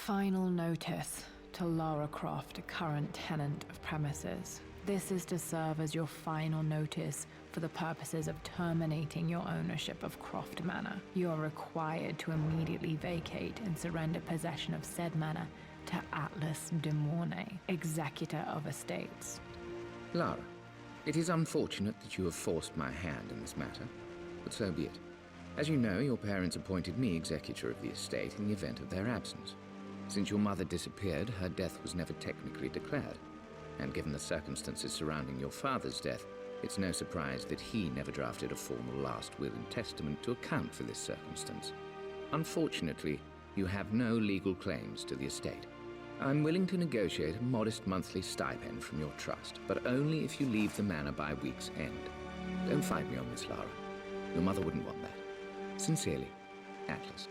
Final notice to Lara Croft, a current tenant of premises. This is to serve as your final notice for the purposes of terminating your ownership of Croft Manor. You are required to immediately vacate and surrender possession of said manor to Atlas de Mornay, executor of estates. Lara, it is unfortunate that you have forced my hand in this matter, but so be it. As you know, your parents appointed me executor of the estate in the event of their absence. Since your mother disappeared, her death was never technically declared. And given the circumstances surrounding your father's death, it's no surprise that he never drafted a formal last will and testament to account for this circumstance. Unfortunately, you have no legal claims to the estate. I'm willing to negotiate a modest monthly stipend from your trust, but only if you leave the manor by week's end. Don't fight me on this, Lara. Your mother wouldn't want that. Sincerely, Atlas.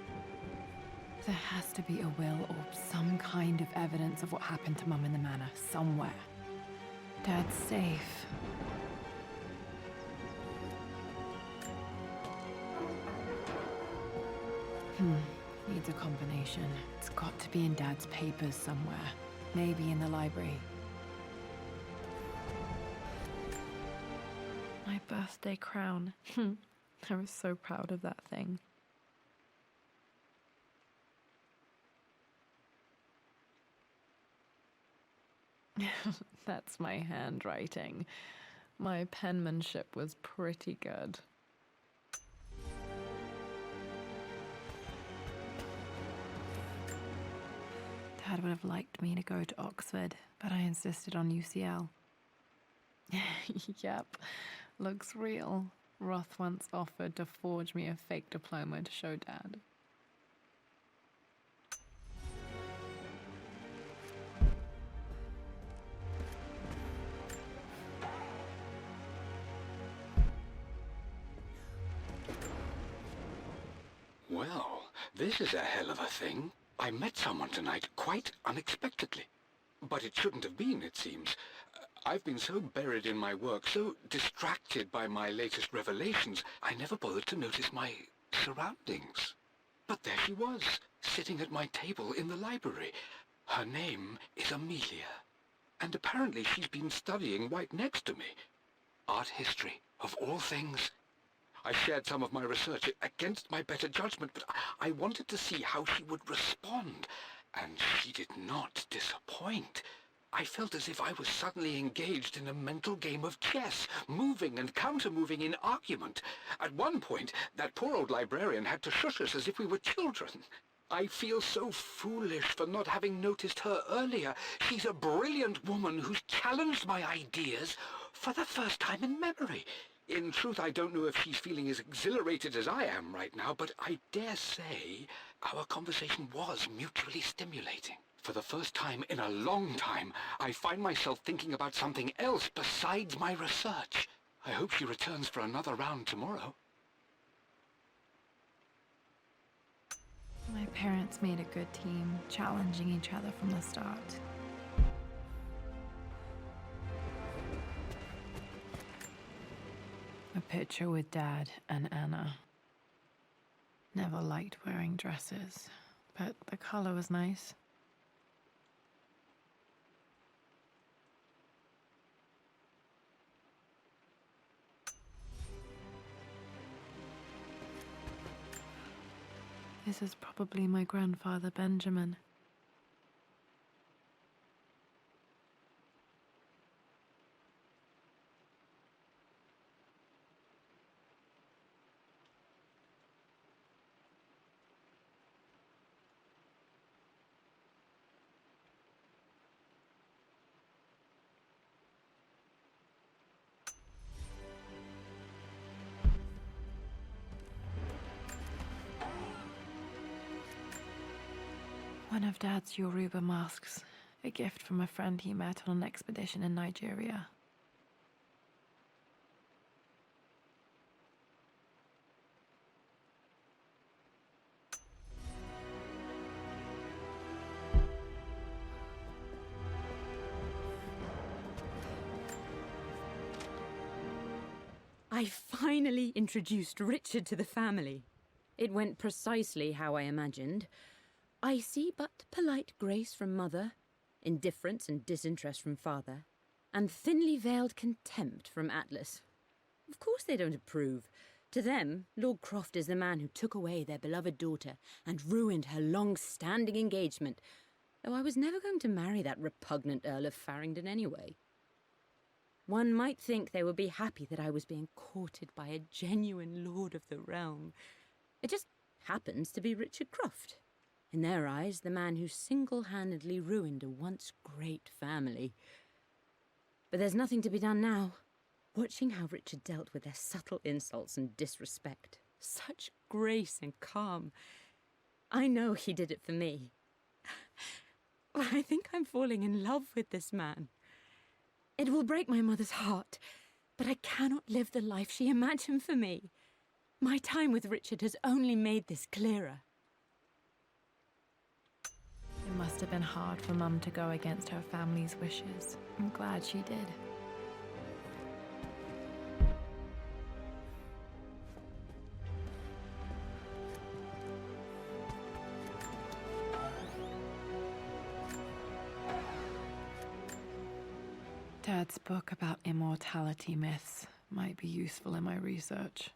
There has to be a will or some kind of evidence of what happened to Mum in the manor, somewhere. Dad's safe. Needs a combination. It's got to be in Dad's papers somewhere. Maybe in the library. My birthday crown. I was so proud of that thing. That's my handwriting. My penmanship was pretty good. Dad would have liked me to go to Oxford, but I insisted on UCL. Yep, looks real. Roth once offered to forge me a fake diploma to show Dad. Well, this is a hell of a thing. I met someone tonight quite unexpectedly. But it shouldn't have been, it seems. I've been so buried in my work, so distracted by my latest revelations, I never bothered to notice my surroundings. But there she was, sitting at my table in the library. Her name is Amelia. And apparently she's been studying right next to me. Art history, of all things. I shared some of my research against my better judgment, but I wanted to see how she would respond. And she did not disappoint. I felt as if I was suddenly engaged in a mental game of chess, moving and counter-moving in argument. At one point, that poor old librarian had to shush us as if we were children. I feel so foolish for not having noticed her earlier. She's a brilliant woman who's challenged my ideas for the first time in memory. In truth, I don't know if she's feeling as exhilarated as I am right now, but I dare say our conversation was mutually stimulating. For the first time in a long time, I find myself thinking about something else besides my research. I hope she returns for another round tomorrow. My parents made a good team, challenging each other from the start. A picture with Dad and Anna. Never liked wearing dresses, but the color was nice. This is probably my grandfather Benjamin. One of Dad's Yoruba masks, a gift from a friend he met on an expedition in Nigeria. I finally introduced Richard to the family. It went precisely how I imagined. I see but polite grace from mother, indifference and disinterest from father, and thinly veiled contempt from Atlas. Of course they don't approve. To them, Lord Croft is the man who took away their beloved daughter and ruined her long-standing engagement, though I was never going to marry that repugnant Earl of Farringdon anyway. One might think they would be happy that I was being courted by a genuine lord of the realm. It just happens to be Richard Croft. In their eyes, the man who single-handedly ruined a once great family. But there's nothing to be done now. Watching how Richard dealt with their subtle insults and disrespect. Such grace and calm. I know he did it for me. I think I'm falling in love with this man. It will break my mother's heart, but I cannot live the life she imagined for me. My time with Richard has only made this clearer. It must have been hard for Mum to go against her family's wishes. I'm glad she did. Dad's book about immortality myths might be useful in my research.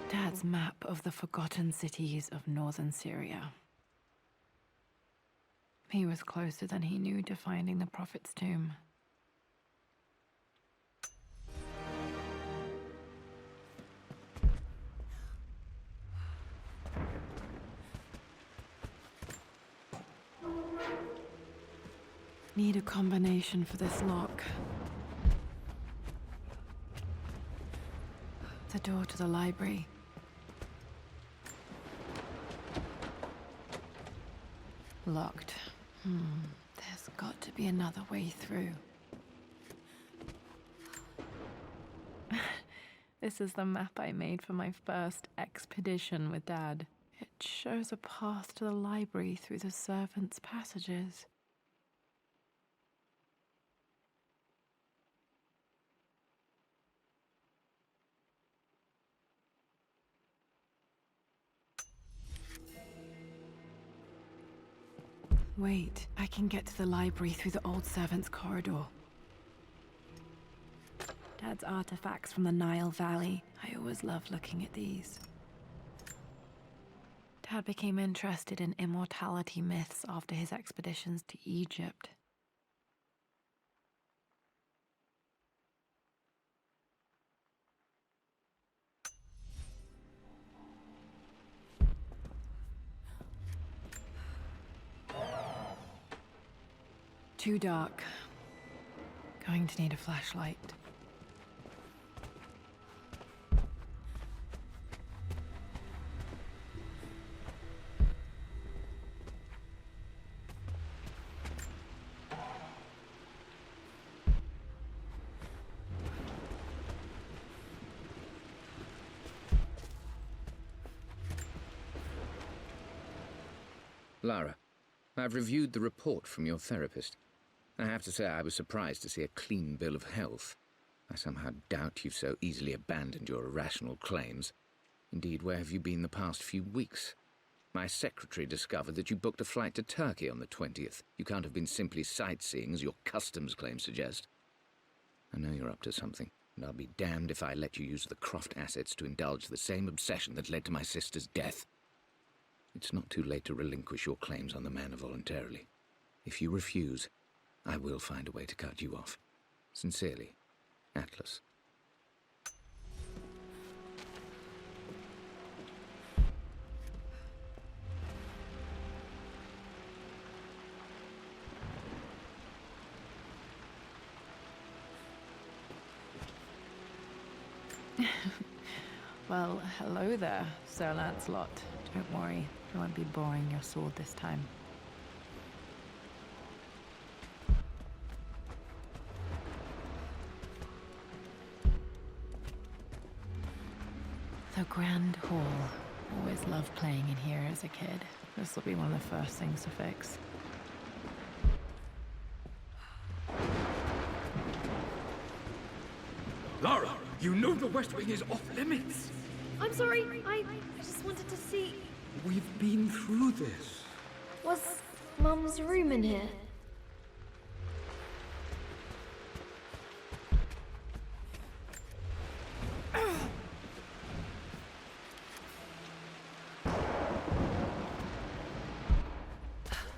Dad's map of the forgotten cities of northern Syria. He was closer than he knew to finding the Prophet's tomb. Need a combination for this lock. The door to the library. Locked. There's got to be another way through. This is the map I made for my first expedition with Dad. It shows a path to the library through the servants' passages. Wait, I can get to the library through the old servants' corridor. Dad's artifacts from the Nile Valley. I always love looking at these. Dad became interested in immortality myths after his expeditions to Egypt. Too dark. Going to need a flashlight. Lara, I've reviewed the report from your therapist. I have to say I was surprised to see a clean bill of health. I somehow doubt you've so easily abandoned your irrational claims. Indeed, where have you been the past few weeks? My secretary discovered that you booked a flight to Turkey on the 20th. You can't have been simply sightseeing, as your customs claims suggest. I know you're up to something, and I'll be damned if I let you use the Croft assets to indulge the same obsession that led to my sister's death. It's not too late to relinquish your claims on the manor voluntarily. If you refuse, I will find a way to cut you off. Sincerely, Atlas. Well, hello there, Sir Lancelot. Don't worry, I won't be boring your sword this time. The Grand Hall. Always loved playing in here as a kid. This will be one of the first things to fix. Lara, you know the West Wing is off limits. I'm sorry, I just wanted to see... We've been through this. Was Mum's room in here?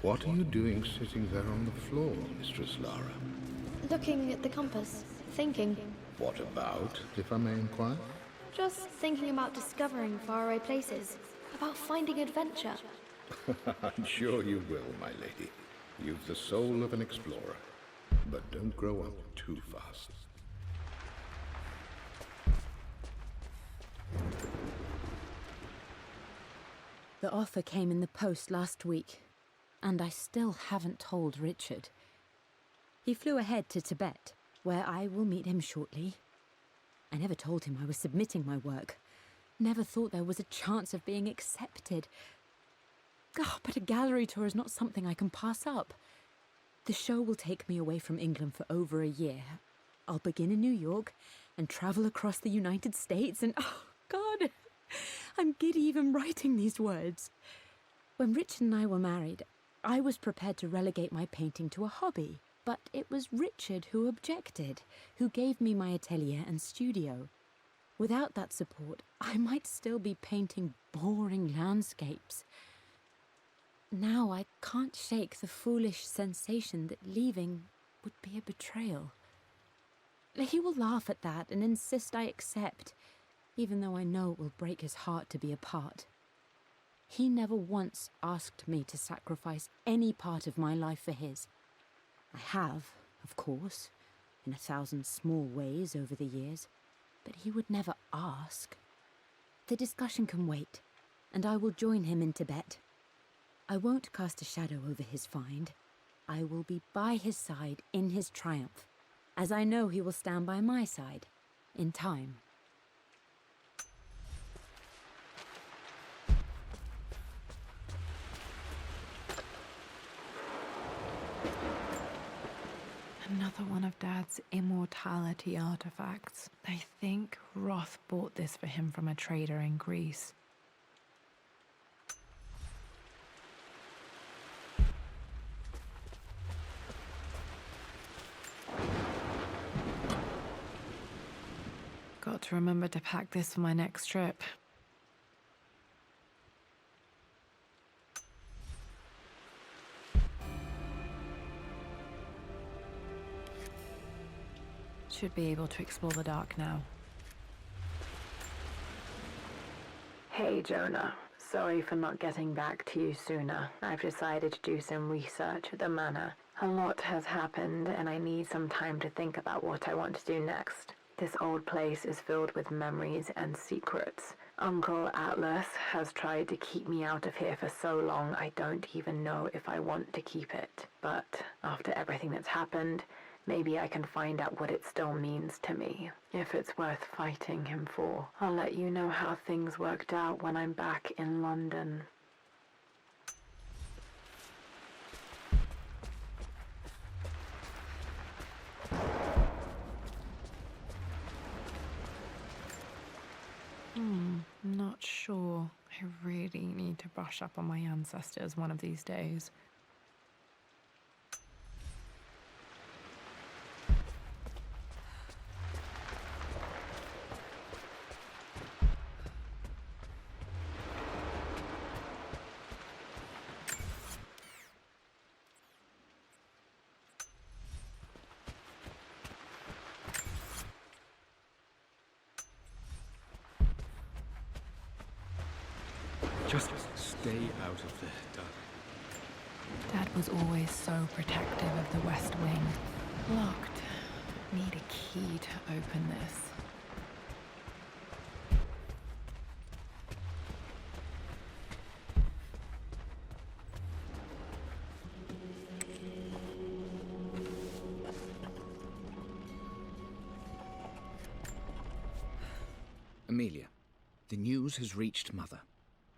What are you doing sitting there on the floor, Mistress Lara? Looking at the compass, thinking. What about, if I may inquire? Just thinking about discovering faraway places, about finding adventure. I'm sure you will, my lady. You've the soul of an explorer. But don't grow up too fast. The offer came in the post last week, and I still haven't told Richard. He flew ahead to Tibet, where I will meet him shortly. I never told him I was submitting my work. Never thought there was a chance of being accepted. But a gallery tour is not something I can pass up. The show will take me away from England for over a year. I'll begin in New York and travel across the United States and... oh, God! I'm giddy even writing these words. When Richard and I were married, I was prepared to relegate my painting to a hobby. But it was Richard who objected, who gave me my atelier and studio. Without that support, I might still be painting boring landscapes. Now I can't shake the foolish sensation that leaving would be a betrayal. He will laugh at that and insist I accept, even though I know it will break his heart to be apart. He never once asked me to sacrifice any part of my life for his. I have, of course, in 1,000 small ways over the years, but he would never ask. The discussion can wait, and I will join him in Tibet. I won't cast a shadow over his find. I will be by his side in his triumph, as I know he will stand by my side, in time. Another one of Dad's immortality artifacts. I think Roth bought this for him from a trader in Greece. Got to remember to pack this for my next trip. Should be able to explore the dark now. Hey, Jonah. Sorry for not getting back to you sooner. I've decided to do some research at the manor. A lot has happened, and I need some time to think about what I want to do next. This old place is filled with memories and secrets. Uncle Atlas has tried to keep me out of here for so long I don't even know if I want to keep it. But after everything that's happened, maybe I can find out what it still means to me. If it's worth fighting him for. I'll let you know how things worked out when I'm back in London. Not sure. I really need to brush up on my ancestors one of these days. Just stay out of there, darling. Dad was always so protective of the West Wing. Locked. Need a key to open this. Amelia, The news has reached Mother.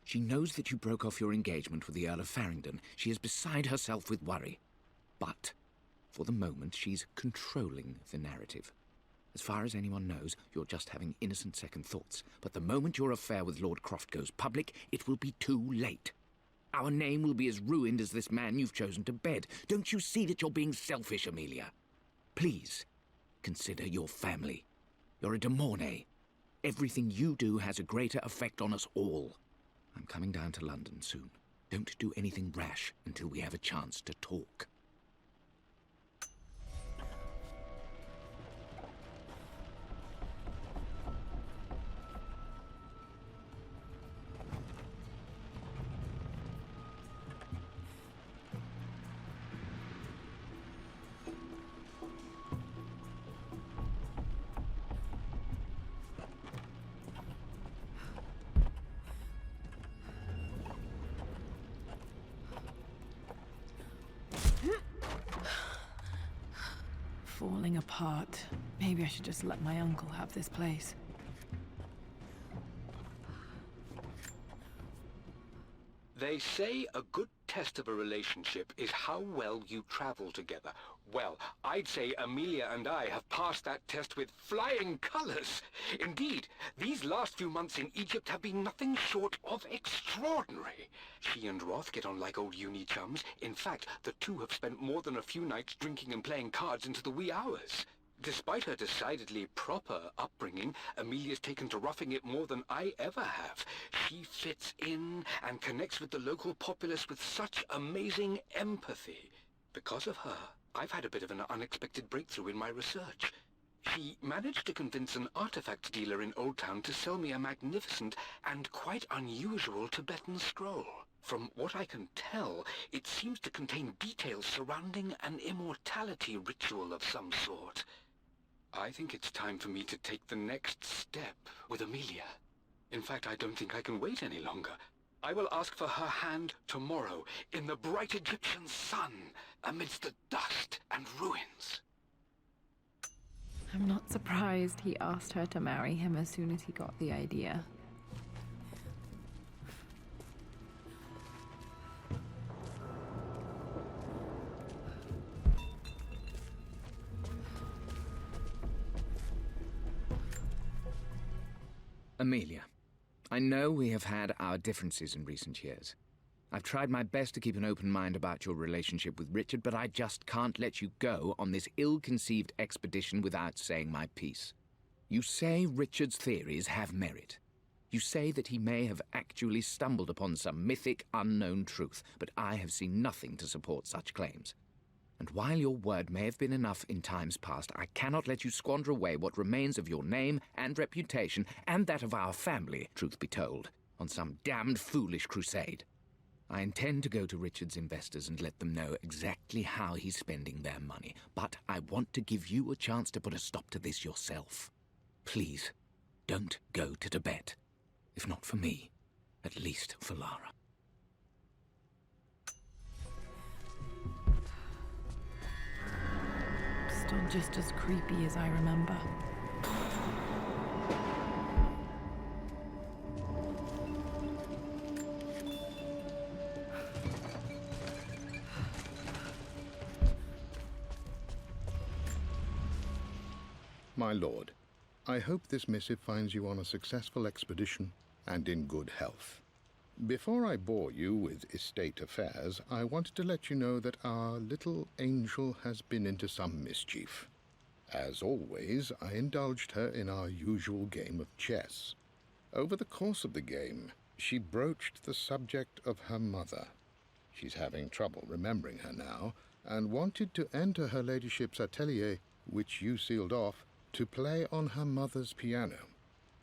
She knows that you broke off your engagement with the Earl of Farringdon. She is beside herself with worry. But, for the moment, she's controlling the narrative. As far as anyone knows, you're just having innocent second thoughts. But the moment your affair with Lord Croft goes public, it will be too late. Our name will be as ruined as this man you've chosen to bed. Don't you see that you're being selfish, Amelia? Please, consider your family. You're a de Mornay. Everything you do has a greater effect on us all. I'm coming down to London soon. Don't do anything rash until we have a chance to talk. Falling apart. Maybe I should just let my uncle have this place. They say a good test of a relationship is how well you travel together. Well, I'd say Amelia and I have passed that test with flying colors. Indeed, these last few months in Egypt have been nothing short of extraordinary. She and Roth get on like old uni chums. In fact, the two have spent more than a few nights drinking and playing cards into the wee hours. Despite her decidedly proper upbringing, Amelia's taken to roughing it more than I ever have. She fits in and connects with the local populace with such amazing empathy. Because of her, I've had a bit of an unexpected breakthrough in my research. She managed to convince an artifact dealer in Old Town to sell me a magnificent and quite unusual Tibetan scroll. From what I can tell, it seems to contain details surrounding an immortality ritual of some sort. I think it's time for me to take the next step with Amelia. In fact, I don't think I can wait any longer. I will ask for her hand tomorrow in the bright Egyptian sun amidst the dust and ruins. I'm not surprised he asked her to marry him as soon as he got the idea. Amelia, I know we have had our differences in recent years. I've tried my best to keep an open mind about your relationship with Richard, but I just can't let you go on this ill-conceived expedition without saying my piece. You say Richard's theories have merit. You say that he may have actually stumbled upon some mythic, unknown truth, but I have seen nothing to support such claims. And while your word may have been enough in times past, I cannot let you squander away what remains of your name and reputation, and that of our family, truth be told, on some damned foolish crusade. I intend to go to Richard's investors and let them know exactly how he's spending their money, but I want to give you a chance to put a stop to this yourself. Please, don't go to Tibet. If not for me, at least for Lara. Still just as creepy as I remember. My lord, I hope this missive finds you on a successful expedition and in good health. Before I bore you with estate affairs, I wanted to let you know that our little angel has been into some mischief. As always, I indulged her in our usual game of chess. Over the course of the game, she broached the subject of her mother. She's having trouble remembering her now, and wanted to enter her ladyship's atelier, which you sealed off, to play on her mother's piano.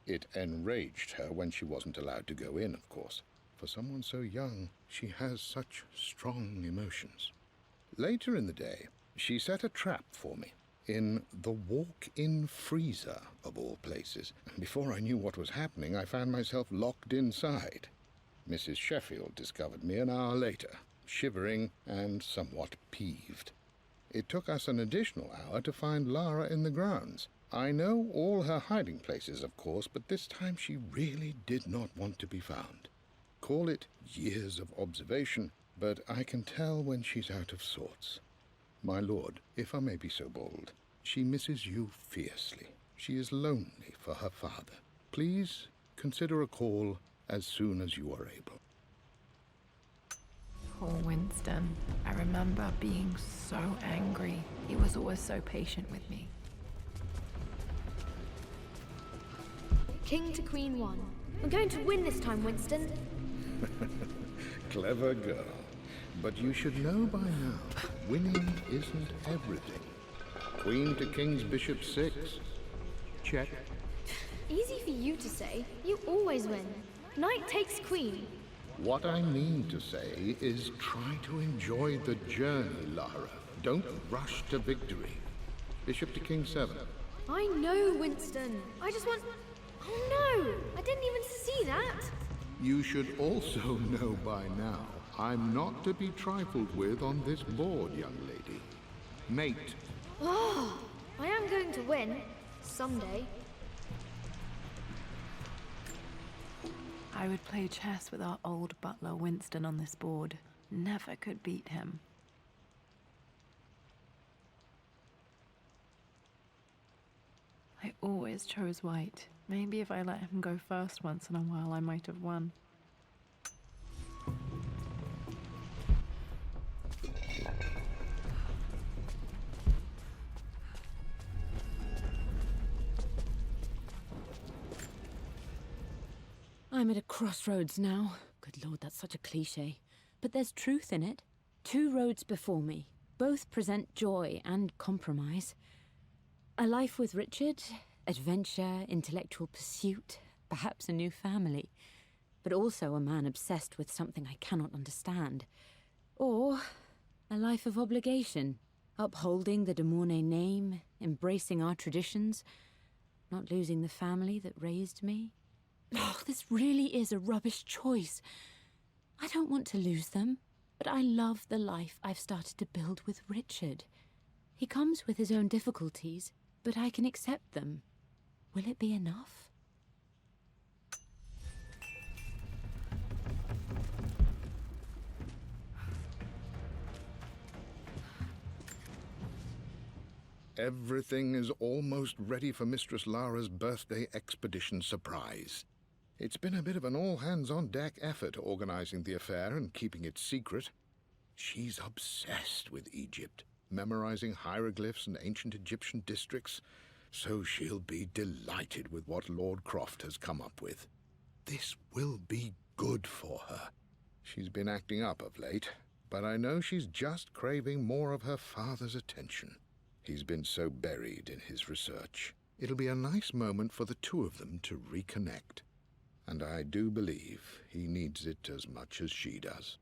It enraged her when she wasn't allowed to go in, of course. For someone so young, she has such strong emotions. Later in the day, she set a trap for me in the walk-in freezer, of all places. And before I knew what was happening, I found myself locked inside. Mrs. Sheffield discovered me an hour later, shivering and somewhat peeved. It took us an additional hour to find Lara in the grounds, I know all her hiding places, of course, but this time she really did not want to be found. Call it years of observation, but I can tell when she's out of sorts. My lord, if I may be so bold, she misses you fiercely. She is lonely for her father. Please consider a call as soon as you are able. Poor Winston. I remember being so angry. He was always so patient with me. King to Queen 1. We're going to win this time, Winston. Clever girl. But you should know by now, winning isn't everything. Queen to King's Bishop 6. Check. Easy for you to say. You always win. Knight takes Queen. What I mean to say is try to enjoy the journey, Lara. Don't rush to victory. Bishop to King 7. I know, Winston. I just want... Oh no! I didn't even see that! You should also know by now, I'm not to be trifled with on this board, young lady. Mate. Oh, I am going to win. Someday. I would play chess with our old butler Winston on this board. Never could beat him. I always chose white. Maybe if I let him go first once in a while, I might have won. I'm at a crossroads now. Good lord, that's such a cliché. But there's truth in it. 2 roads before me. Both present joy and compromise. A life with Richard, adventure, intellectual pursuit, perhaps a new family. But also a man obsessed with something I cannot understand. Or a life of obligation, upholding the de Mornay name, embracing our traditions, not losing the family that raised me. Oh, this really is a rubbish choice. I don't want to lose them, but I love the life I've started to build with Richard. He comes with his own difficulties, but I can accept them. Will it be enough? Everything is almost ready for Mistress Lara's birthday expedition surprise. It's been a bit of an all-hands-on-deck effort organizing the affair and keeping it secret. She's obsessed with Egypt, memorizing hieroglyphs and ancient Egyptian districts, so she'll be delighted with what Lord Croft has come up with. This will be good for her. She's been acting up of late, but I know she's just craving more of her father's attention. He's been so buried in his research. It'll be a nice moment for the two of them to reconnect. And I do believe he needs it as much as she does.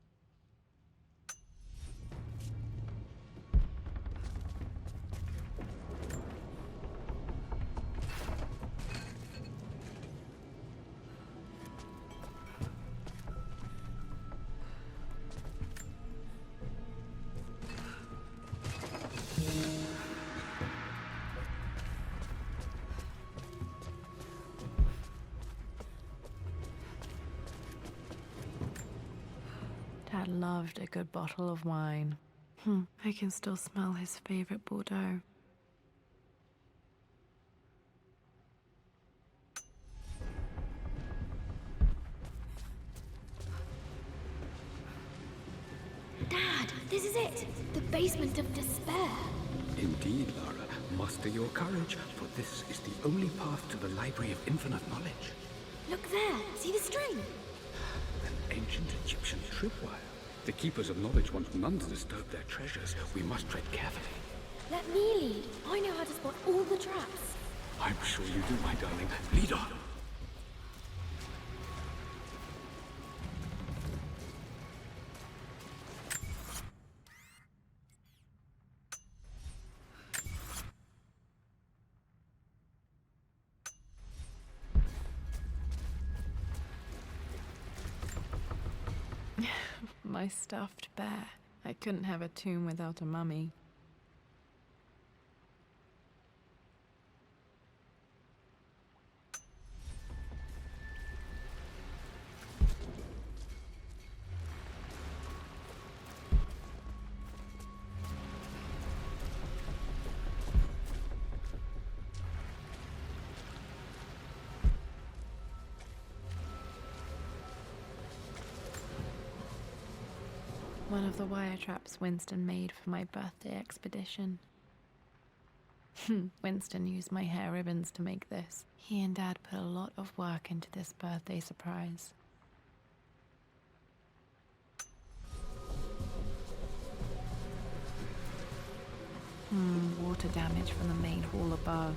Dad loved a good bottle of wine. I can still smell his favorite Bordeaux. Dad, this is it! The basement of despair! Indeed, Lara. Muster your courage, for this is the only path to the Library of Infinite Knowledge. Look there! See the string? An ancient Egyptian tripwire. The Keepers of Knowledge want none to disturb their treasures. We must tread carefully. Let me lead. I know how to spot all the traps. I'm sure you do, my darling. Lead on. My stuffed bear. I couldn't have a tomb without a mummy. one of the wire traps Winston made for my birthday expedition. Winston used my hair ribbons to make this. He and Dad put a lot of work into this birthday surprise. Water damage from the main hall above.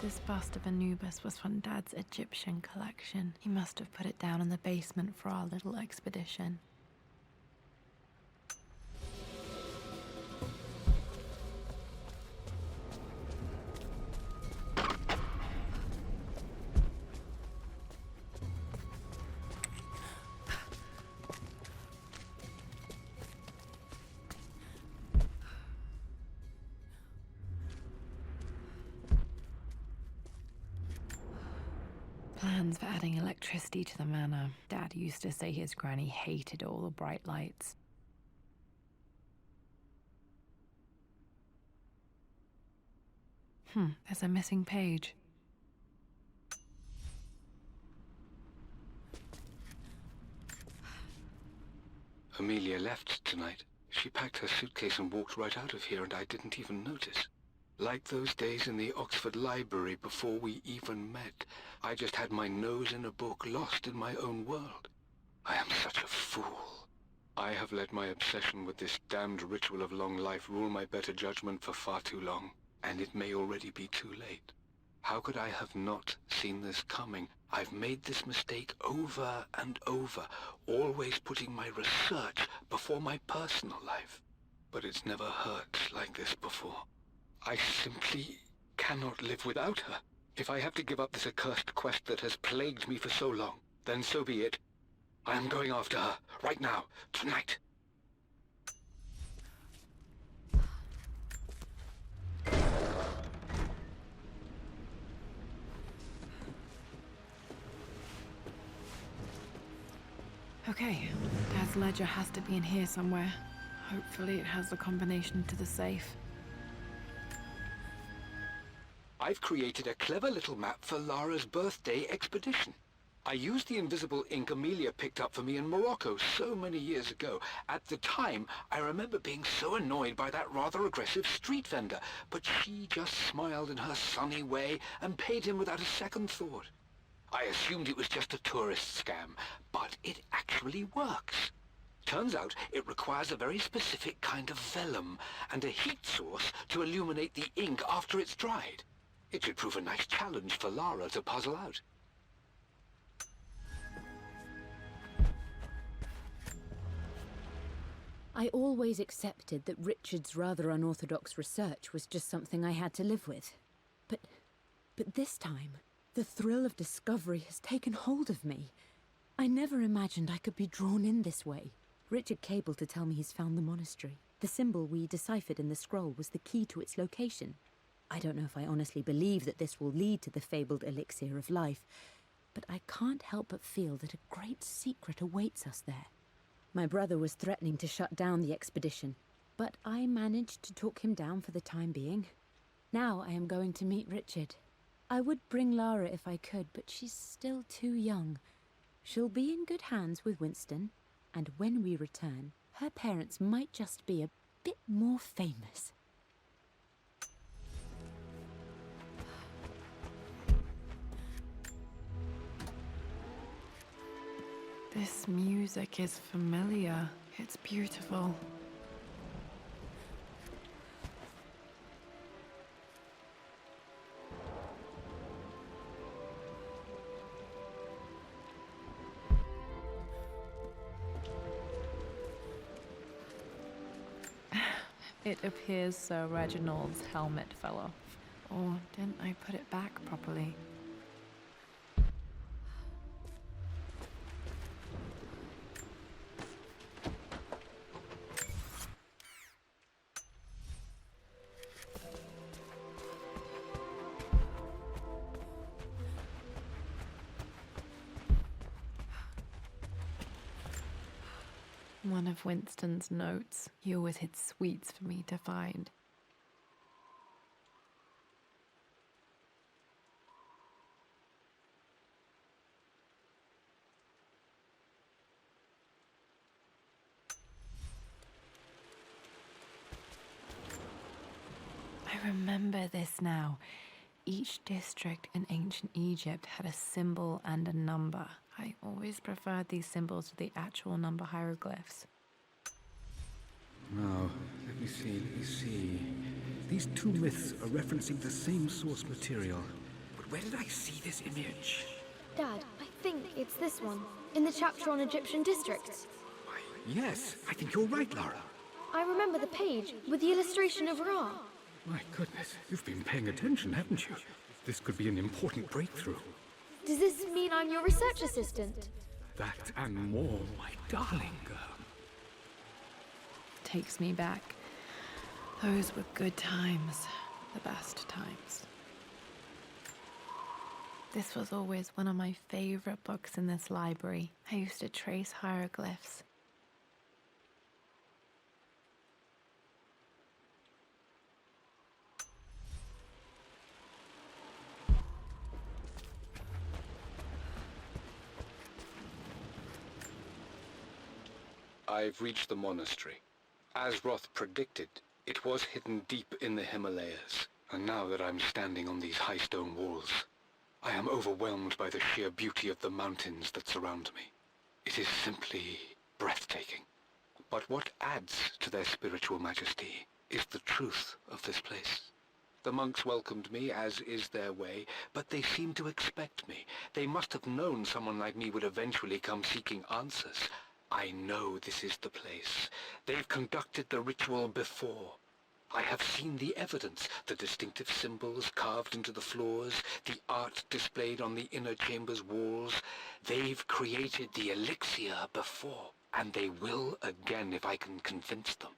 This bust of Anubis was from Dad's Egyptian collection. He must have put it down in the basement for our little expedition. Plans for adding electricity to the manor. Dad used to say his granny hated all the bright lights. There's a missing page. Amelia left tonight. She packed her suitcase and walked right out of here, and I didn't even notice. Like those days in the Oxford Library before we even met. I just had my nose in a book, lost in my own world. I am such a fool. I have let my obsession with this damned ritual of long life rule my better judgment for far too long, and it may already be too late. How could I have not seen this coming? I've made this mistake over and over, always putting my research before my personal life. But it's never hurt like this before. I simply cannot live without her. If I have to give up this accursed quest that has plagued me for so long, then so be it. I am going after her, right now, tonight. Okay, Dad's ledger has to be in here somewhere. Hopefully it has the combination to the safe. I've created a clever little map for Lara's birthday expedition. I used the invisible ink Amelia picked up for me in Morocco so many years ago. At the time, I remember being so annoyed by that rather aggressive street vendor, but she just smiled in her sunny way and paid him without a second thought. I assumed it was just a tourist scam, but it actually works. Turns out it requires a very specific kind of vellum and a heat source to illuminate the ink after it's dried. It should prove a nice challenge for Lara to puzzle out. I always accepted that Richard's rather unorthodox research was just something I had to live with. But this time, the thrill of discovery has taken hold of me. I never imagined I could be drawn in this way. Richard cabled to tell me he's found the monastery. The symbol we deciphered in the scroll was the key to its location. I don't know if I honestly believe that this will lead to the fabled elixir of life, but I can't help but feel that a great secret awaits us there. My brother was threatening to shut down the expedition, but I managed to talk him down for the time being. Now I am going to meet Richard. I would bring Lara if I could, but she's still too young. She'll be in good hands with Winston, and when we return, her parents might just be a bit more famous. This music is familiar. It's beautiful. It appears Sir Reginald's helmet fell off. Or didn't I put it back properly? One of Winston's notes. He always hid sweets for me to find. I remember this now. Each district in ancient Egypt had a symbol and a number. I always preferred these symbols to the actual number hieroglyphs. Now, let me see. These two myths are referencing the same source material. But where did I see this image? Dad, I think it's this one. In the chapter on Egyptian districts. Why, yes, I think you're right, Lara. I remember the page with the illustration of Ra. My goodness, you've been paying attention, haven't you? This could be an important breakthrough. Does this mean I'm your research assistant? That and more, my darling girl. Takes me back. Those were good times. The best times. This was always one of my favorite books in this library. I used to trace hieroglyphs. I've reached the monastery. As Roth predicted, it was hidden deep in the Himalayas. And now that I'm standing on these high stone walls, I am overwhelmed by the sheer beauty of the mountains that surround me. It is simply breathtaking. But what adds to their spiritual majesty is the truth of this place. The monks welcomed me, as is their way, but they seemed to expect me. They must have known someone like me would eventually come seeking answers. I know this is the place. They've conducted the ritual before. I have seen the evidence, the distinctive symbols carved into the floors, the art displayed on the inner chamber's walls. They've created the elixir before, and they will again if I can convince them.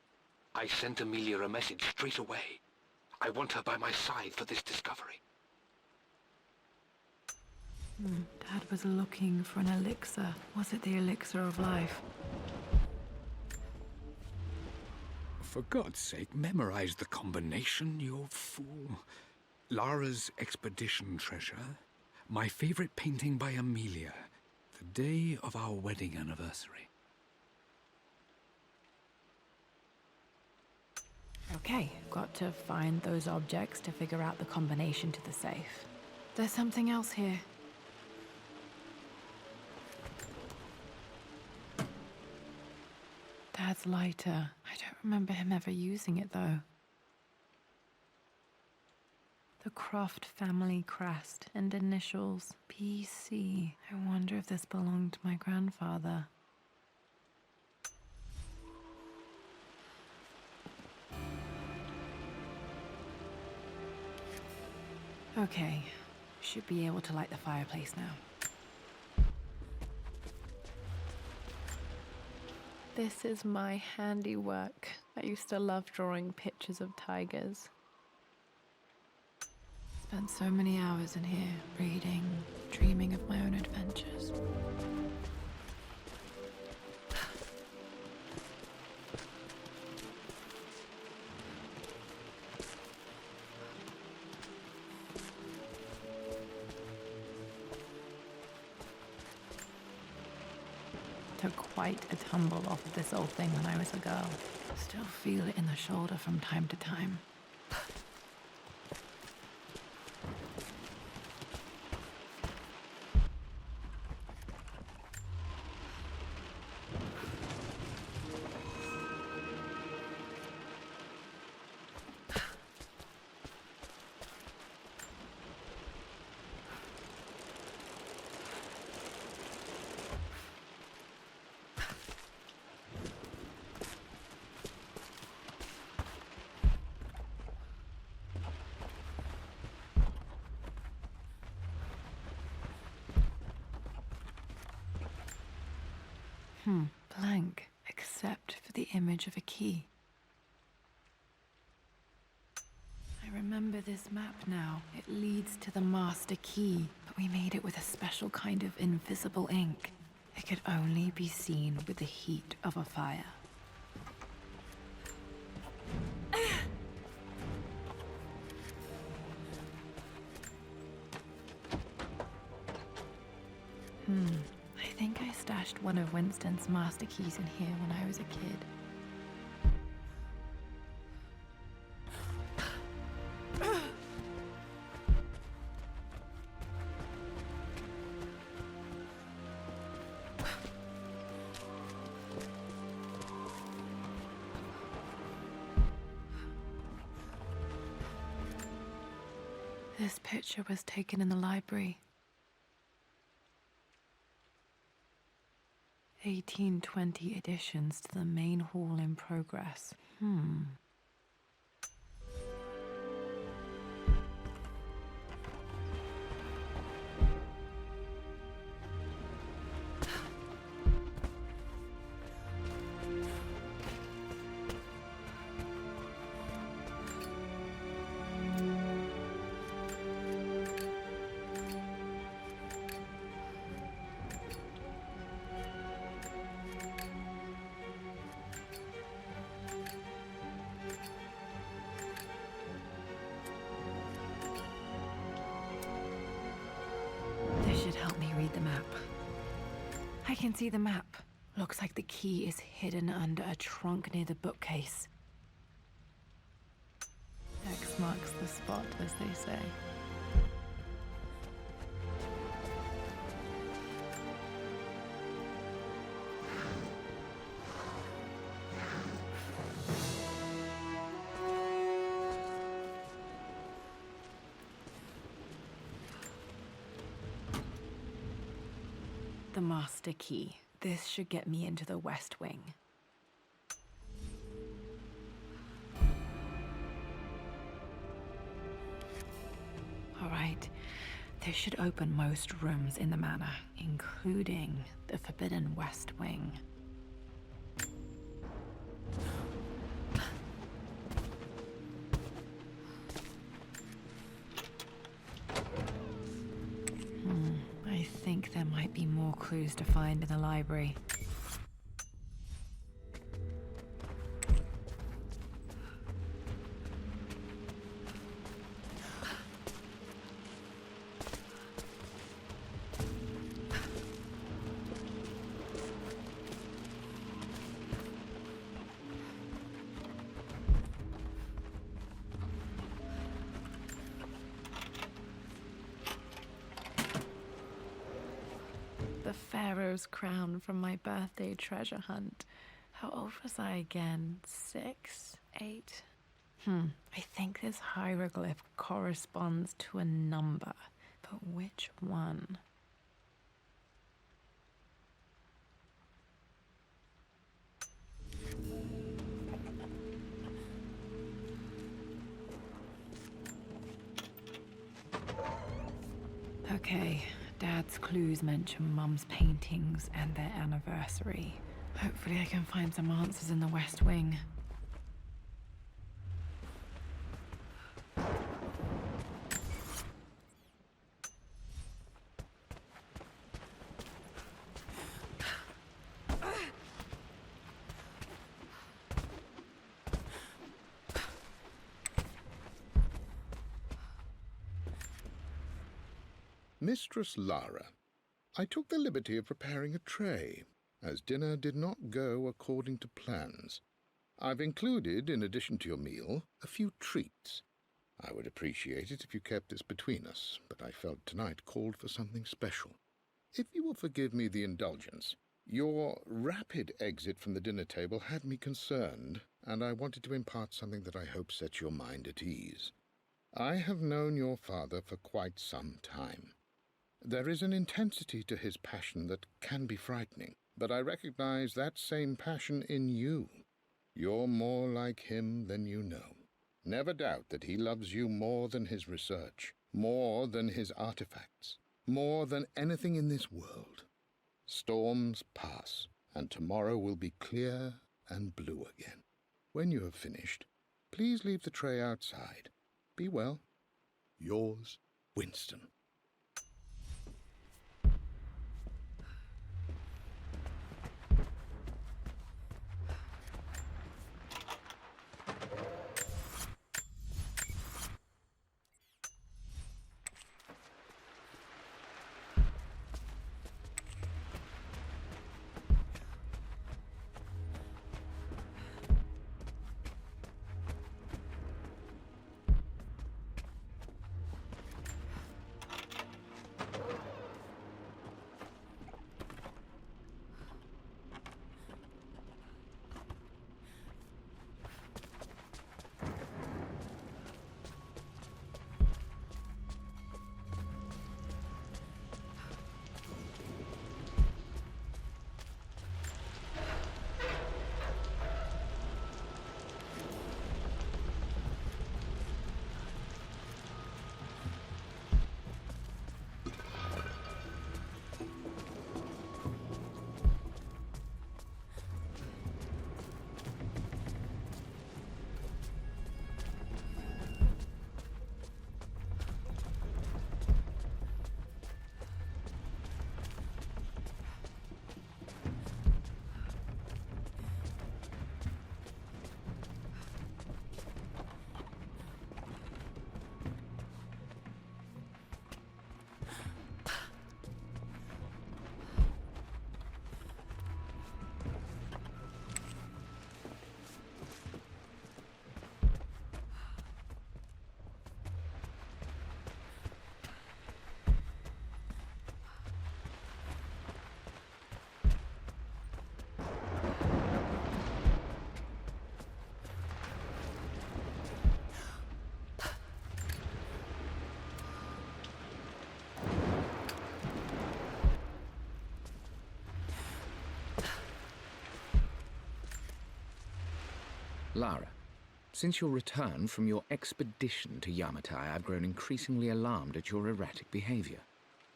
I sent Amelia a message straight away. I want her by my side for this discovery. Dad was looking for an elixir. Was it the elixir of life? For God's sake, memorize the combination, you fool. Lara's expedition treasure, my favorite painting by Amelia, the day of our wedding anniversary. Okay, got to find those objects to figure out the combination to the safe. There's something else here. Dad's lighter. I don't remember him ever using it, though. The Croft family crest and initials PC. I wonder if this belonged to my grandfather. Okay, should be able to light the fireplace now. This is my handiwork. I used to love drawing pictures of tigers. Spent so many hours in here, reading, dreaming of my own adventures. Took quite a tumble off of this old thing when I was a girl. Still feel it in the shoulder from time to time. Blank, except for the image of a key. I remember this map now. It leads to the master key, but we made it with a special kind of invisible ink. It could only be seen with the heat of a fire. I think I stashed one of Winston's master keys in here when I was a kid. This picture was taken in the library. 1820 additions to the main hall in progress. Should help me read the map. I can see the map. Looks like the key is hidden under a trunk near the bookcase. X marks the spot, as they say. The master key. This should get me into the West Wing. All right. This should open most rooms in the manor, including the Forbidden West Wing. I think there might be more clues to find in the library. The Pharaoh's crown from my birthday treasure hunt. How old was I again? 6? 8? I think this hieroglyph corresponds to a number, but which one? Okay. Dad's clues mention Mum's paintings and their anniversary. Hopefully I can find some answers in the West Wing. Mistress Lara, I took the liberty of preparing a tray, as dinner did not go according to plans. I've included, in addition to your meal, a few treats. I would appreciate it if you kept this between us, but I felt tonight called for something special. If you will forgive me the indulgence, your rapid exit from the dinner table had me concerned, and I wanted to impart something that I hope sets your mind at ease. I have known your father for quite some time. There is an intensity to his passion that can be frightening, but I recognize that same passion in you. You're more like him than you know. Never doubt that he loves you more than his research, more than his artifacts, more than anything in this world. Storms pass, and tomorrow will be clear and blue again. When you have finished, please leave the tray outside. Be well. Yours, Winston. Lara, since your return from your expedition to Yamatai, I've grown increasingly alarmed at your erratic behavior.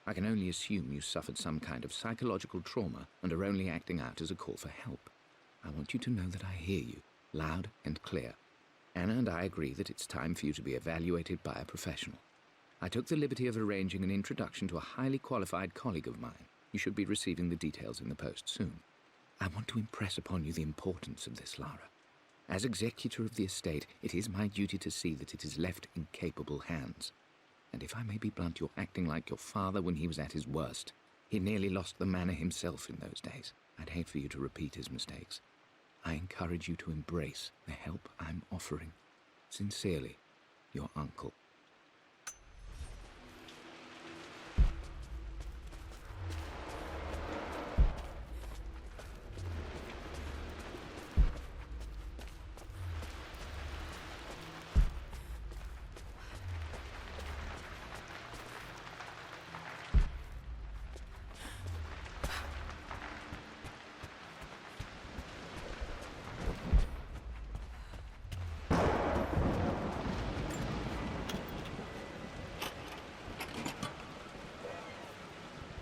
I can only assume you suffered some kind of psychological trauma and are only acting out as a call for help. I want you to know that I hear you, loud and clear. Anna and I agree that it's time for you to be evaluated by a professional. I took the liberty of arranging an introduction to a highly qualified colleague of mine. You should be receiving the details in the post soon. I want to impress upon you the importance of this, Lara. As executor of the estate, it is my duty to see that it is left in capable hands. And if I may be blunt, you're acting like your father when he was at his worst. He nearly lost the manor himself in those days. I'd hate for you to repeat his mistakes. I encourage you to embrace the help I'm offering. Sincerely, your uncle.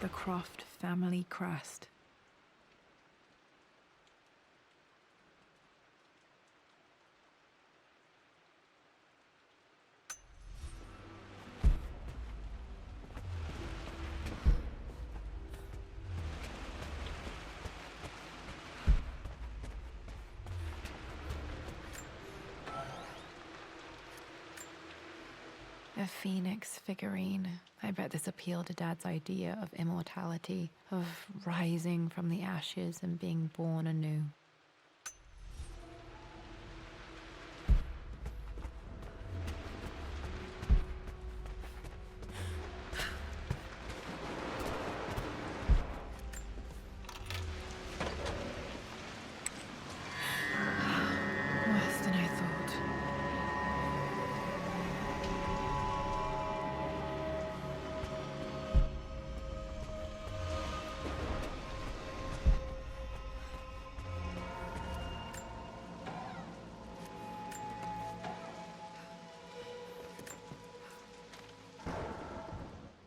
The Croft family crest. A phoenix figurine. I bet this appealed to Dad's idea of immortality, of rising from the ashes and being born anew. Worse than I thought.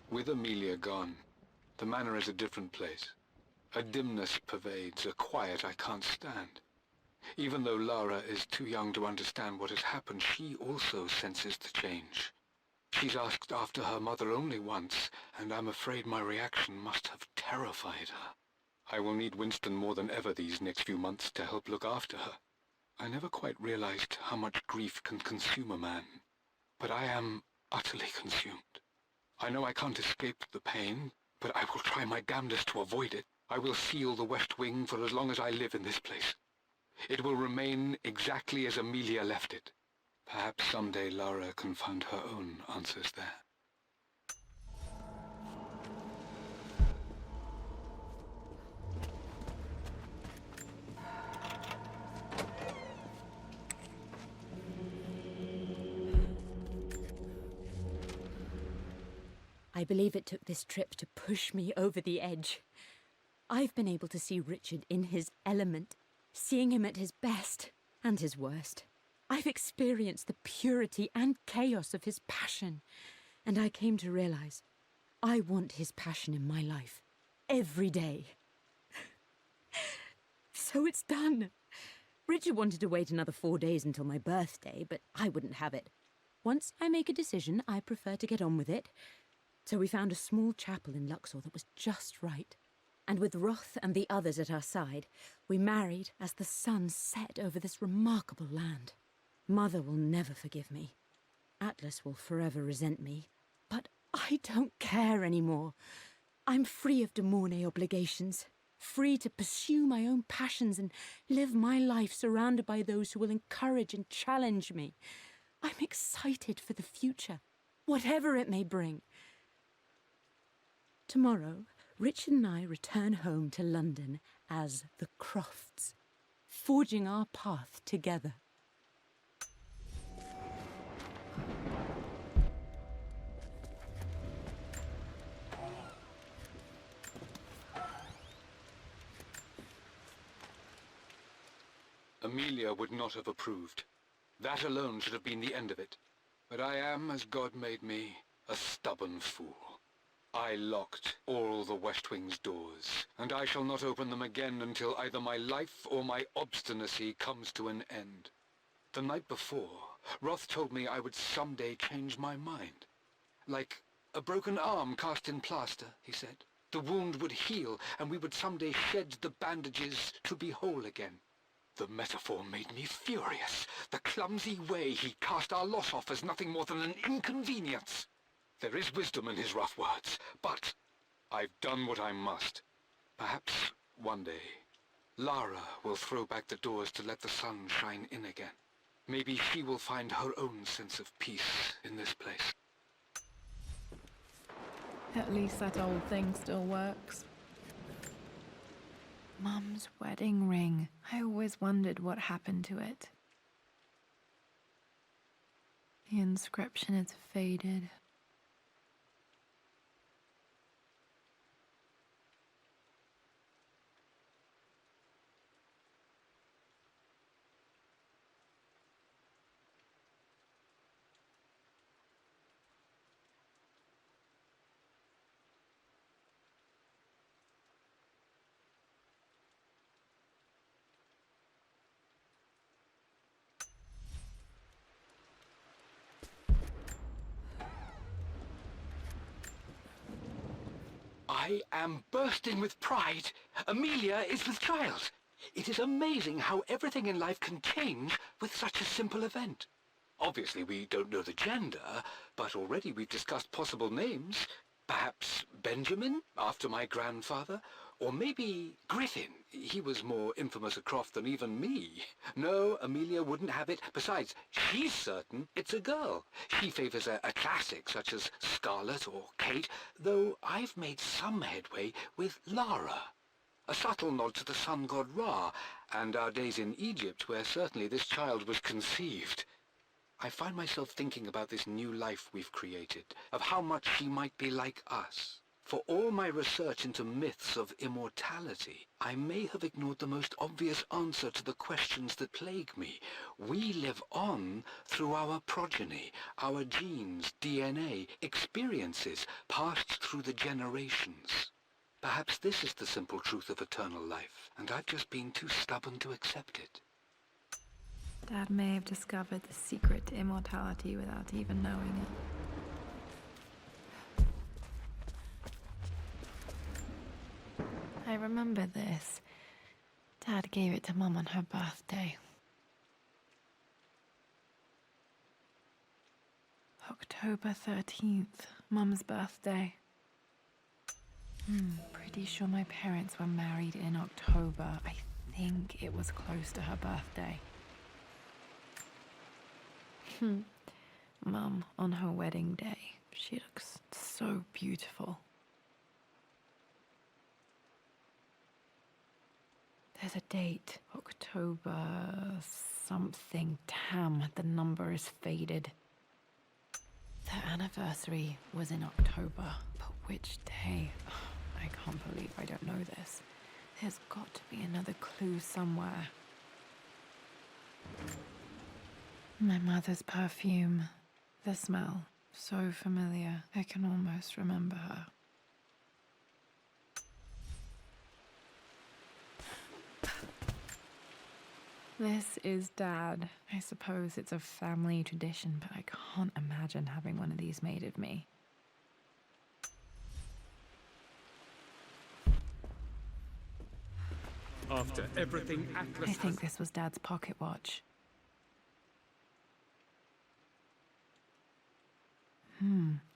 With Amelia gone, the manor is a different place. A dimness pervades, a quiet I can't stand. Even though Lara is too young to understand what has happened, she also senses the change. She's asked after her mother only once, and I'm afraid my reaction must have terrified her. I will need Winston more than ever these next few months to help look after her. I never quite realized how much grief can consume a man, but I am utterly consumed. I know I can't escape the pain, but I will try my damnedest to avoid it. I will seal the West Wing for as long as I live in this place. It will remain exactly as Amelia left it. Perhaps someday Lara can find her own answers there. I believe it took this trip to push me over the edge. I've been able to see Richard in his element, seeing him at his best and his worst. I've experienced the purity and chaos of his passion, and I came to realize I want his passion in my life every day. So it's done. Richard wanted to wait another 4 days until my birthday, but I wouldn't have it. Once I make a decision, I prefer to get on with it. So we found a small chapel in Luxor that was just right. And with Roth and the others at our side, we married as the sun set over this remarkable land. Mother will never forgive me. Atlas will forever resent me. But I don't care anymore. I'm free of de Mornay obligations, free to pursue my own passions and live my life surrounded by those who will encourage and challenge me. I'm excited for the future, whatever it may bring. Tomorrow, Richard and I return home to London as the Crofts, forging our path together. Amelia would not have approved. That alone should have been the end of it. But I am, as God made me, a stubborn fool. I locked all the West Wing's doors, and I shall not open them again until either my life or my obstinacy comes to an end. The night before, Roth told me I would someday change my mind. Like a broken arm cast in plaster, he said. The wound would heal, and we would someday shed the bandages to be whole again. The metaphor made me furious. The clumsy way he cast our loss off as nothing more than an inconvenience. There is wisdom in his rough words, but I've done what I must. Perhaps one day, Lara will throw back the doors to let the sun shine in again. Maybe she will find her own sense of peace in this place. At least that old thing still works. Mum's wedding ring. I always wondered what happened to it. The inscription is faded. I am bursting with pride. Amelia is with child. It is amazing how everything in life can change with such a simple event. Obviously, we don't know the gender, but already we've discussed possible names. Perhaps Benjamin, after my grandfather, or maybe Griffin. He was more infamous at Croft than even me. No, Amelia wouldn't have it. Besides, she's certain it's a girl. She favors a classic such as Scarlet or Kate, though I've made some headway with Lara. A subtle nod to the sun god Ra, and our days in Egypt, where certainly this child was conceived. I find myself thinking about this new life we've created, of how much she might be like us. For all my research into myths of immortality, I may have ignored the most obvious answer to the questions that plague me. We live on through our progeny, our genes, DNA, experiences passed through the generations. Perhaps this is the simple truth of eternal life, and I've just been too stubborn to accept it. Dad may have discovered the secret to immortality without even knowing it. I remember this. Dad gave it to Mum on her birthday. October 13th, Mum's birthday. Pretty sure my parents were married in October. I think it was close to her birthday. Mum, on her wedding day, she looks so beautiful. There's a date, October something. Damn, the number is faded. Their anniversary was in October, but which day? I can't believe I don't know this. There's got to be another clue somewhere. My mother's perfume. The smell. So familiar. I can almost remember her. This is Dad. I suppose it's a family tradition, but I can't imagine having one of these made of me. After everything Atlas I think this was Dad's pocket watch.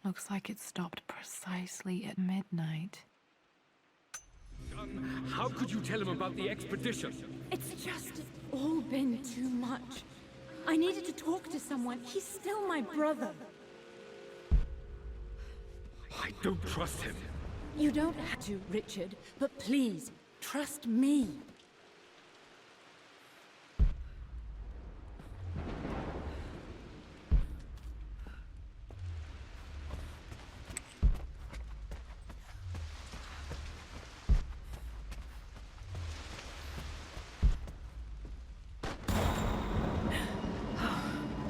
Looks like it stopped precisely at midnight. How could you tell him about the expedition? It's just all been too much. I needed to talk to someone. He's still my brother. I don't trust him. You don't have to, Richard, but please, trust me.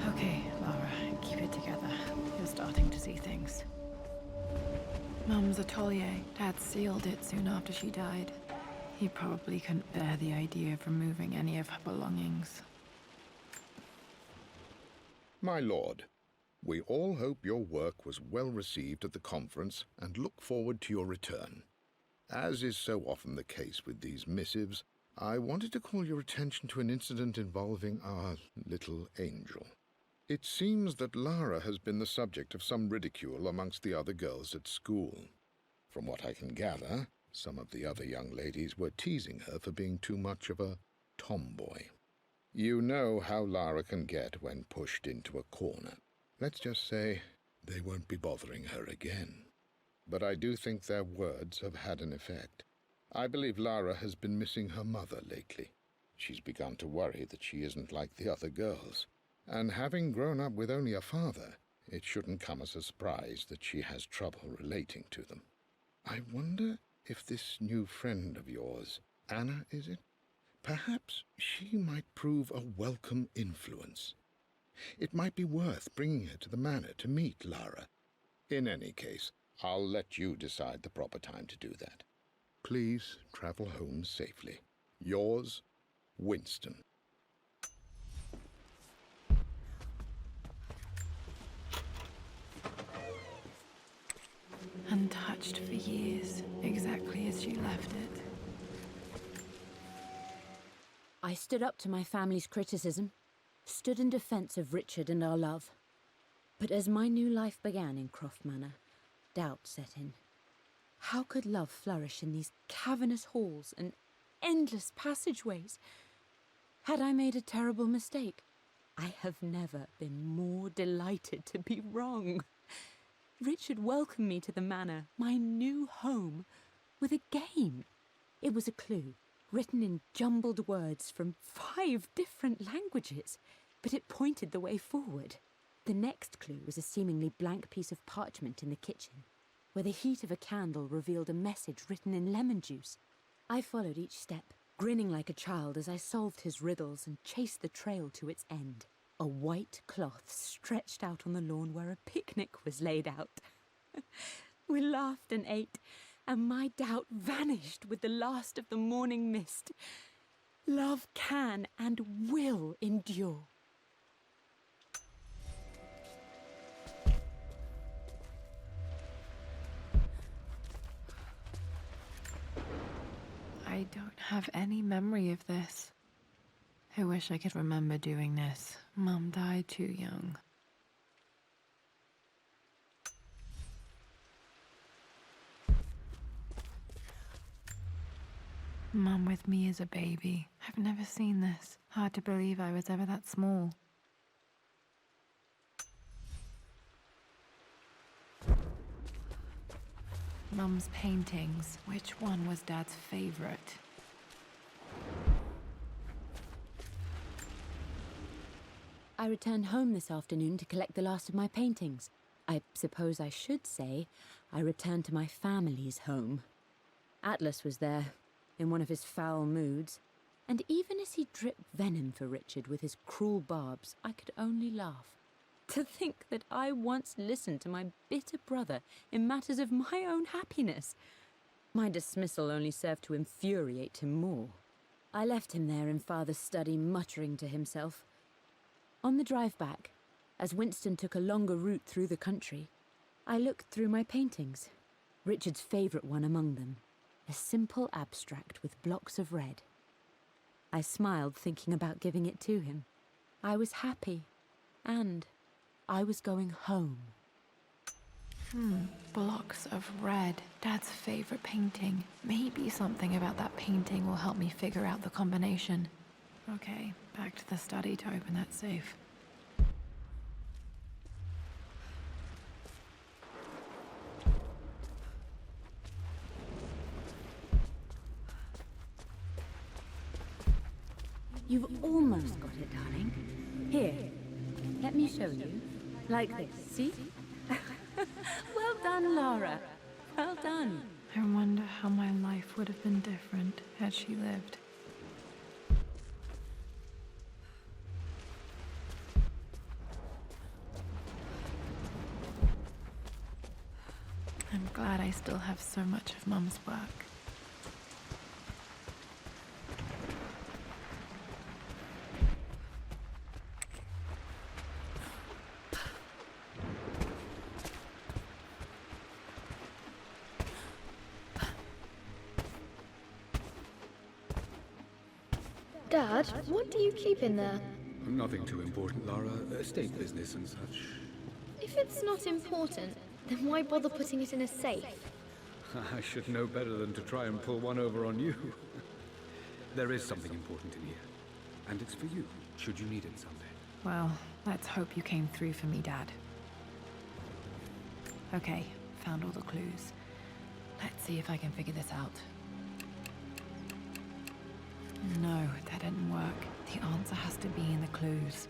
Okay, Lara, keep it together. You're starting to see things. Mum's atelier. Dad sealed it soon after she died. He probably couldn't bear the idea of removing any of her belongings. My lord, we all hope your work was well received at the conference and look forward to your return. As is so often the case with these missives, I wanted to call your attention to an incident involving our little angel. It seems that Lara has been the subject of some ridicule amongst the other girls at school. From what I can gather, some of the other young ladies were teasing her for being too much of a tomboy. You know how Lara can get when pushed into a corner. Let's just say they won't be bothering her again. But I do think their words have had an effect. I believe Lara has been missing her mother lately. She's begun to worry that she isn't like the other girls. And having grown up with only a father, it shouldn't come as a surprise that she has trouble relating to them. I wonder if this new friend of yours, Anna, is it? Perhaps she might prove a welcome influence. It might be worth bringing her to the manor to meet Lara. In any case, I'll let you decide the proper time to do that. Please travel home safely. Yours, Winston. Untouched for years, exactly as you left it. I stood up to my family's criticism, stood in defense of Richard and our love. But as my new life began in Croft Manor, doubt set in. How could love flourish in these cavernous halls and endless passageways? Had I made a terrible mistake? I have never been more delighted to be wrong. Richard welcomed me to the manor, my new home, with a game. It was a clue, written in jumbled words from 5 different languages, but it pointed the way forward. The next clue was a seemingly blank piece of parchment in the kitchen, where the heat of a candle revealed a message written in lemon juice. I followed each step, grinning like a child as I solved his riddles and chased the trail to its end. A white cloth stretched out on the lawn where a picnic was laid out. We laughed and ate, and my doubt vanished with the last of the morning mist. Love can and will endure. I don't have any memory of this. I wish I could remember doing this. Mum died too young. Mum with me as a baby. I've never seen this. Hard to believe I was ever that small. Mum's paintings. Which one was Dad's favorite? I returned home this afternoon to collect the last of my paintings. I suppose I should say I returned to my family's home. Atlas was there, in one of his foul moods, and even as he dripped venom for Richard with his cruel barbs, I could only laugh. To think that I once listened to my bitter brother in matters of my own happiness. My dismissal only served to infuriate him more. I left him there in Father's study, muttering to himself. On the drive back, as Winston took a longer route through the country, I looked through my paintings, Richard's favourite one among them, a simple abstract with blocks of red. I smiled, thinking about giving it to him. I was happy, and I was going home. Blocks of red. Dad's favorite painting. Maybe something about that painting will help me figure out the combination. Okay, back to the study to open that safe. You've almost got it, darling. Here, let me show you. Like this, see? Well done, Lara. Well done. I wonder how my life would have been different had she lived. I'm glad I still have so much of Mum's work. Dad, what do you keep in there? Nothing too important, Lara. Estate business and such. If it's not important, then why bother putting it in a safe? I should know better than to try and pull one over on you. There is something important in here. And it's for you, should you need it someday. Well, let's hope you came through for me, Dad. Okay, found all the clues. Let's see if I can figure this out. No, that didn't work. The answer has to be in the clues.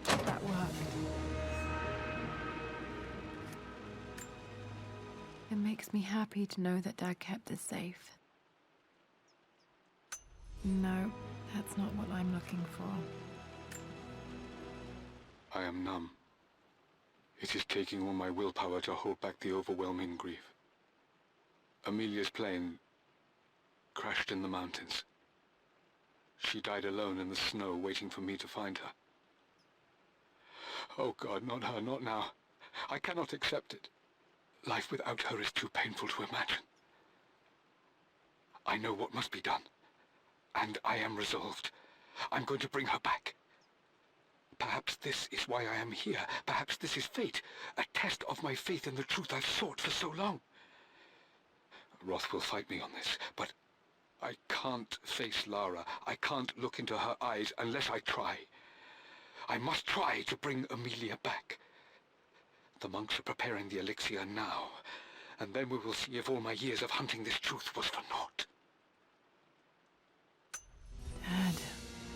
That worked. It makes me happy to know that Dad kept this safe. No, that's not what I'm looking for. I am numb. It is taking all my willpower to hold back the overwhelming grief. Amelia's plane crashed in the mountains. She died alone in the snow, waiting for me to find her. Oh God, not her, not now. I cannot accept it. Life without her is too painful to imagine. I know what must be done, and I am resolved. I'm going to bring her back. Perhaps this is why I am here. Perhaps this is fate, a test of my faith in the truth I've sought for so long. Roth will fight me on this, but I can't face Lara. I can't look into her eyes unless I try. I must try to bring Amelia back. The monks are preparing the elixir now, and then we will see if all my years of hunting this truth was for naught. Dad,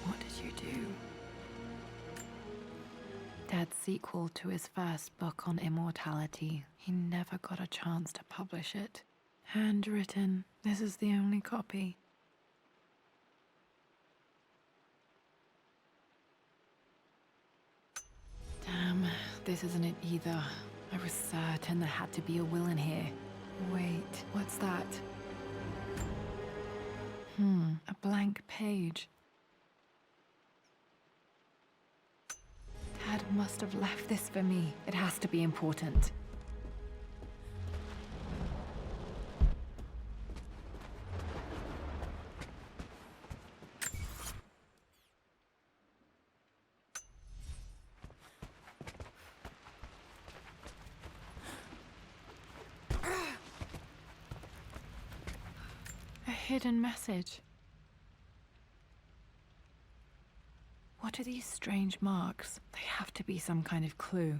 what did you do? Dad's sequel to his first book on immortality. He never got a chance to publish it. Handwritten. This is the only copy. This isn't it either. I was certain there had to be a will in here. Wait, what's that? A blank page. Dad must have left this for me. It has to be important. A hidden message. What are these strange marks? They have to be some kind of clue.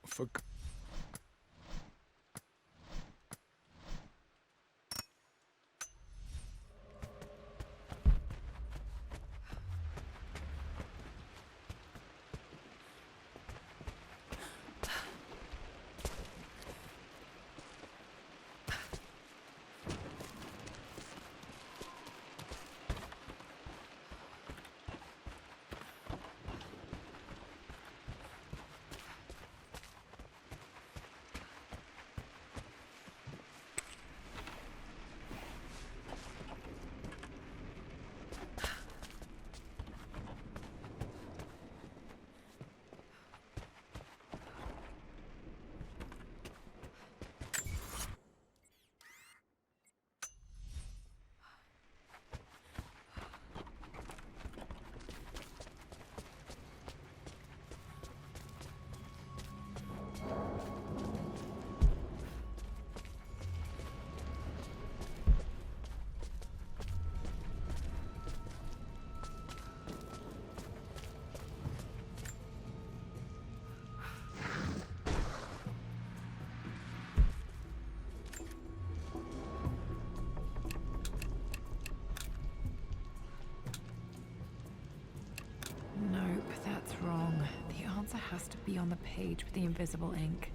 For... Nope, that's wrong. The answer has to be on the page with the invisible ink.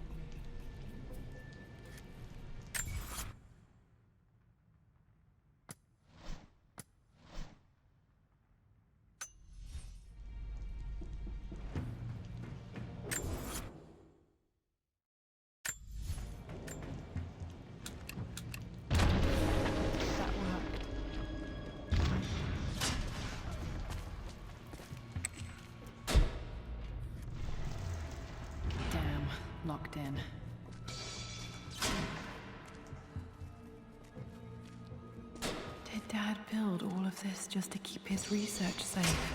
That worked. Damn, locked in. Did Dad build all of this just to keep his research safe?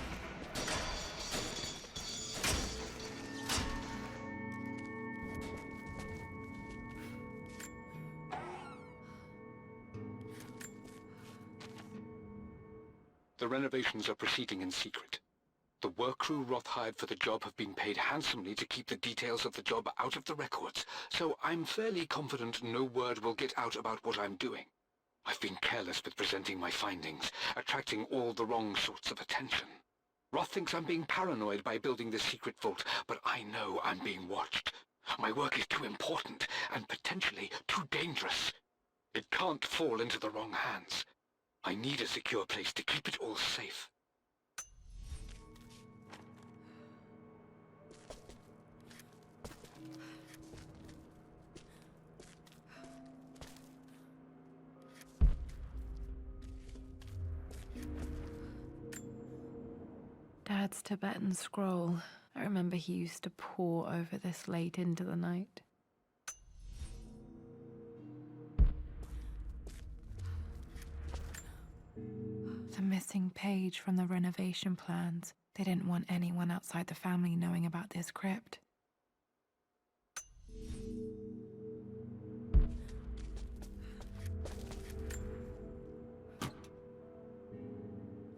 The renovations are proceeding in secret. The work crew Roth hired for the job have been paid handsomely to keep the details of the job out of the records, so I'm fairly confident no word will get out about what I'm doing. I've been careless with presenting my findings, attracting all the wrong sorts of attention. Roth thinks I'm being paranoid by building this secret vault, but I know I'm being watched. My work is too important and potentially too dangerous. It can't fall into the wrong hands. I need a secure place to keep it all safe. Dad's Tibetan scroll. I remember he used to pore over this late into the night. The missing page from the renovation plans. They didn't want anyone outside the family knowing about this crypt.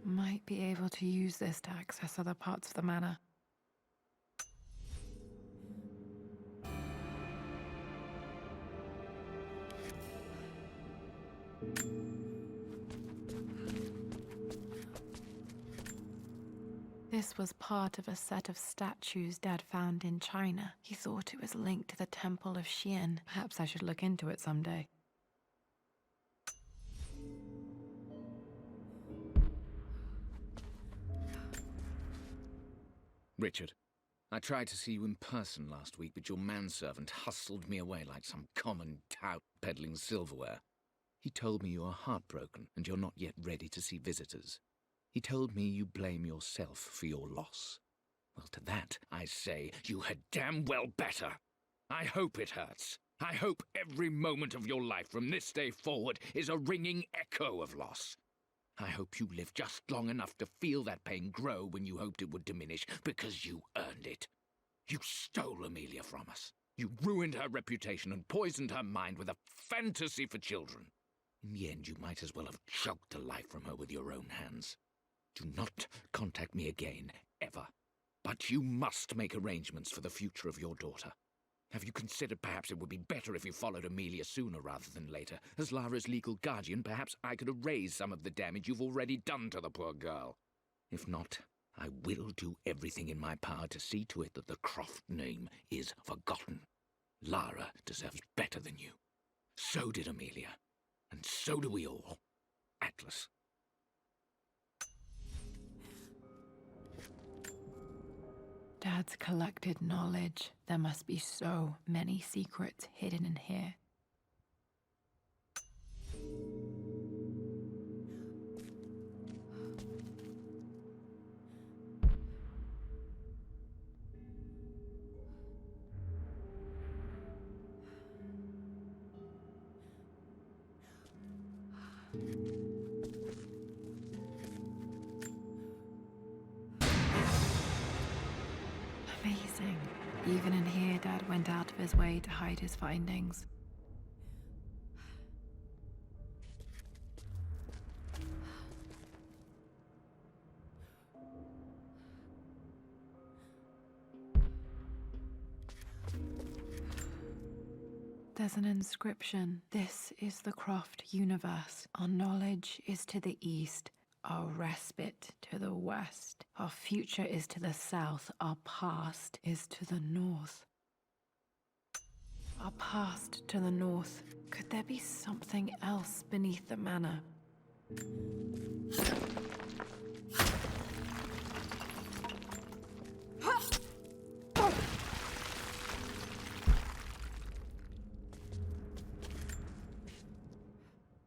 Might be able to use this to access other parts of the manor. This was part of a set of statues Dad found in China. He thought it was linked to the Temple of Xian. Perhaps I should look into it someday. Richard, I tried to see you in person last week, but your manservant hustled me away like some common tout peddling silverware. He told me you are heartbroken and you're not yet ready to see visitors. He told me you blame yourself for your loss. Well, to that, I say you had damn well better. I hope it hurts. I hope every moment of your life from this day forward is a ringing echo of loss. I hope you live just long enough to feel that pain grow when you hoped it would diminish, because you earned it. You stole Amelia from us. You ruined her reputation and poisoned her mind with a fantasy for children. In the end, you might as well have choked the life from her with your own hands. Do not contact me again, ever. But you must make arrangements for the future of your daughter. Have you considered perhaps it would be better if you followed Amelia sooner rather than later? As Lara's legal guardian, perhaps I could erase some of the damage you've already done to the poor girl. If not, I will do everything in my power to see to it that the Croft name is forgotten. Lara deserves better than you. So did Amelia. And so do we all. Atlas. Dad's collected knowledge. There must be so many secrets hidden in here. Amazing. Even in here, Dad went out of his way to hide his findings. There's an inscription. This is the Croft universe. Our knowledge is to the east. Our respite to the west. Our future is to the south. Our past is to the north. Our past to the north. Could there be something else beneath the manor?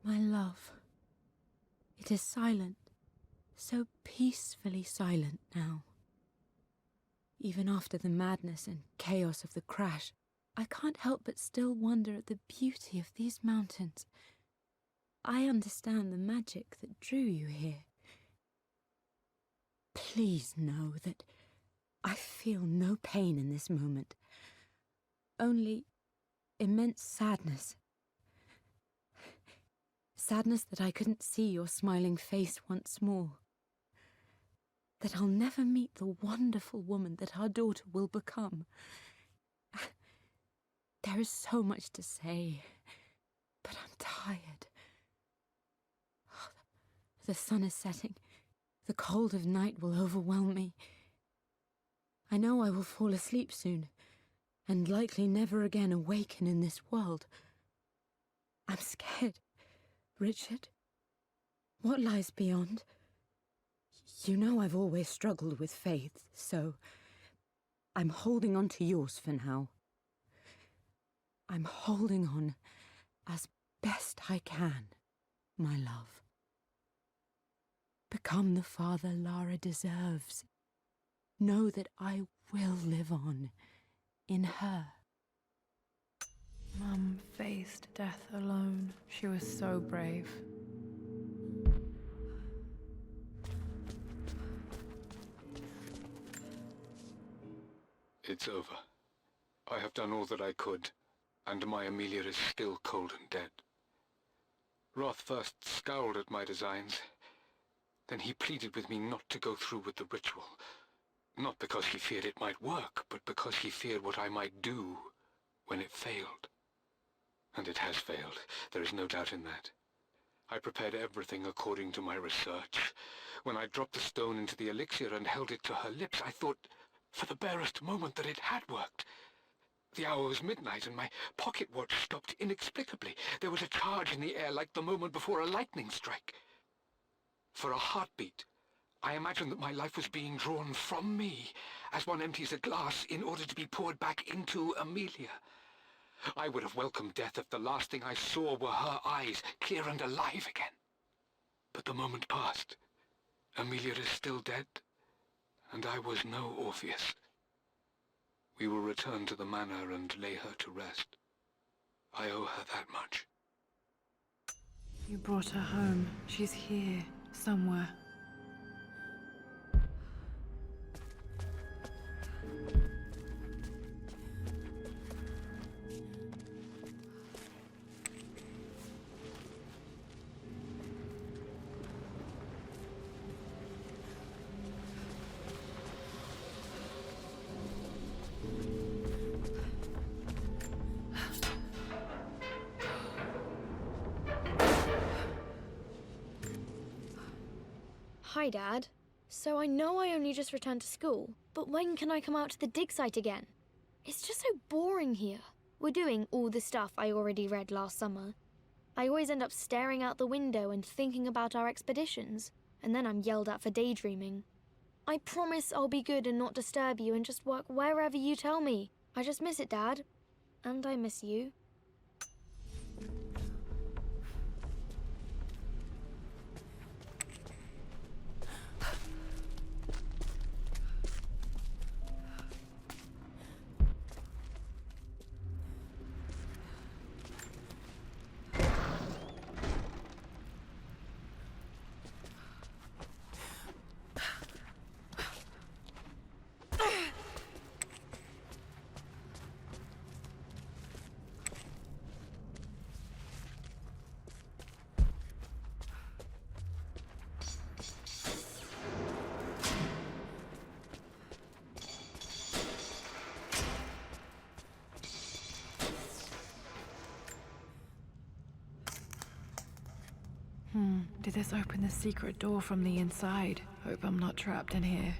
My love, it is silent, so peacefully silent now. Even after the madness and chaos of the crash, I can't help but still wonder at the beauty of these mountains. I understand the magic that drew you here. Please know that I feel no pain in this moment, only immense sadness. Sadness that I couldn't see your smiling face once more. That I'll never meet the wonderful woman that our daughter will become. There is so much to say, but I'm tired. The sun is setting. The cold of night will overwhelm me. I know I will fall asleep soon, and likely never again awaken in this world. I'm scared. Richard, what lies beyond? You know I've always struggled with faith, so I'm holding on to yours for now. I'm holding on as best I can, my love. Become the father Lara deserves. Know that I will live on in her. Mum faced death alone. She was so brave. It's over. I have done all that I could, and my Amelia is still cold and dead. Roth first scowled at my designs. Then he pleaded with me not to go through with the ritual. Not because he feared it might work, but because he feared what I might do when it failed. And it has failed. There is no doubt in that. I prepared everything according to my research. When I dropped the stone into the elixir and held it to her lips, I thought for the barest moment that it had worked. The hour was midnight and my pocket watch stopped inexplicably. There was a charge in the air like the moment before a lightning strike. For a heartbeat, I imagined that my life was being drawn from me as one empties a glass in order to be poured back into Amelia. I would have welcomed death if the last thing I saw were her eyes, clear and alive again. But the moment passed. Amelia is still dead, and I was no Orpheus. We will return to the manor and lay her to rest. I owe her that much. You brought her home. She's here, somewhere. Hi, Dad. So I know I only just returned to school, but when can I come out to the dig site again? It's just so boring here. We're doing all the stuff I already read last summer. I always end up staring out the window and thinking about our expeditions, and then I'm yelled at for daydreaming. I promise I'll be good and not disturb you and just work wherever you tell me. I just miss it, Dad. And I miss you. Did this open the secret door from the inside? Hope I'm not trapped in here.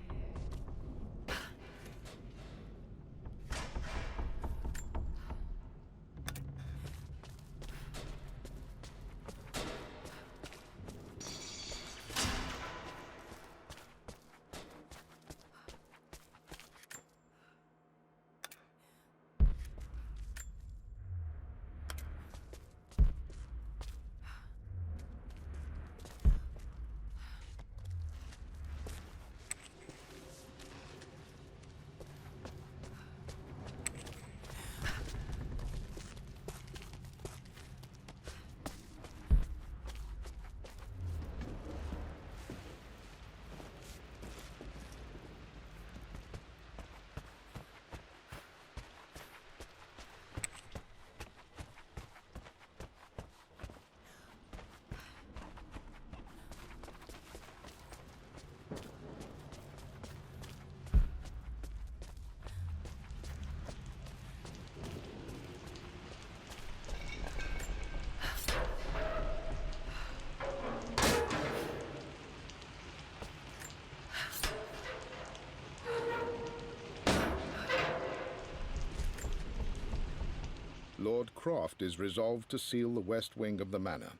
Lord Croft is resolved to seal the west wing of the manor.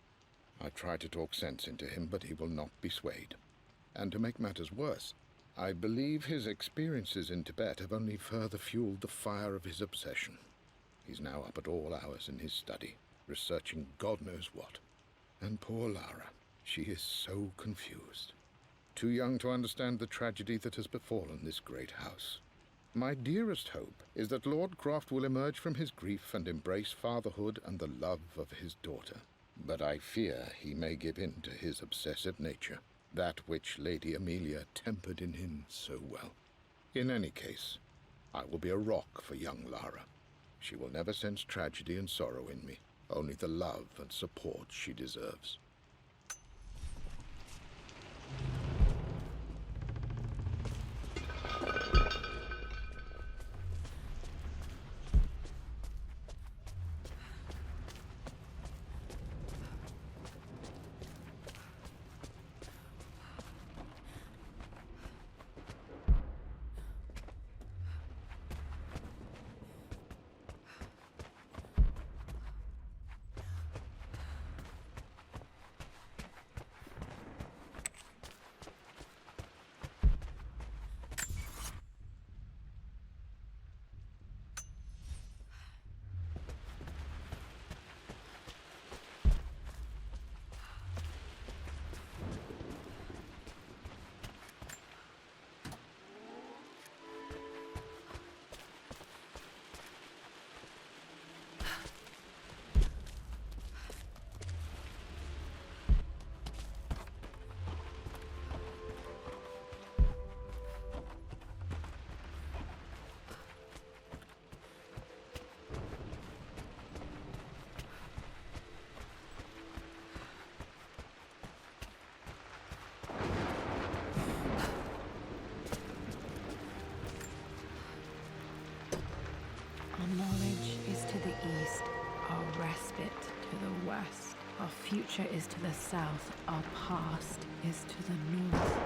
I try to talk sense into him, but he will not be swayed. And to make matters worse, I believe his experiences in Tibet have only further fueled the fire of his obsession. He's now up at all hours in his study, researching God knows what. And poor Lara, she is so confused. Too young to understand the tragedy that has befallen this great house. My dearest hope is that Lord Croft will emerge from his grief and embrace fatherhood and the love of his daughter. But I fear he may give in to his obsessive nature, that which Lady Amelia tempered in him so well. In any case, I will be a rock for young Lara. She will never sense tragedy and sorrow in me, only the love and support she deserves. Our knowledge is to the east, our respite to the west. Our future is to the south, our past is to the north.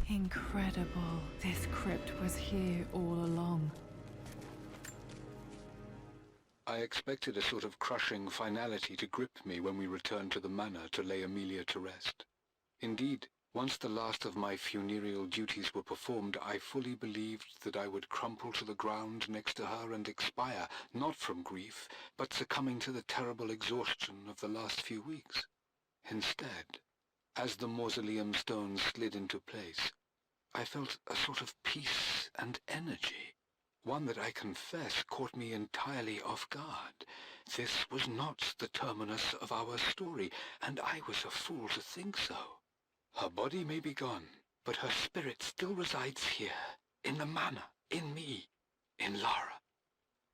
Incredible. This crypt was here all along. I expected a sort of crushing finality to grip me when we returned to the manor to lay Amelia to rest. Indeed, once the last of my funereal duties were performed, I fully believed that I would crumple to the ground next to her and expire, not from grief, but succumbing to the terrible exhaustion of the last few weeks. Instead, as the mausoleum stones slid into place, I felt a sort of peace and energy, one that I confess caught me entirely off guard. This was not the terminus of our story, and I was a fool to think so. Her body may be gone, but her spirit still resides here, in the manor, in me, in Lara.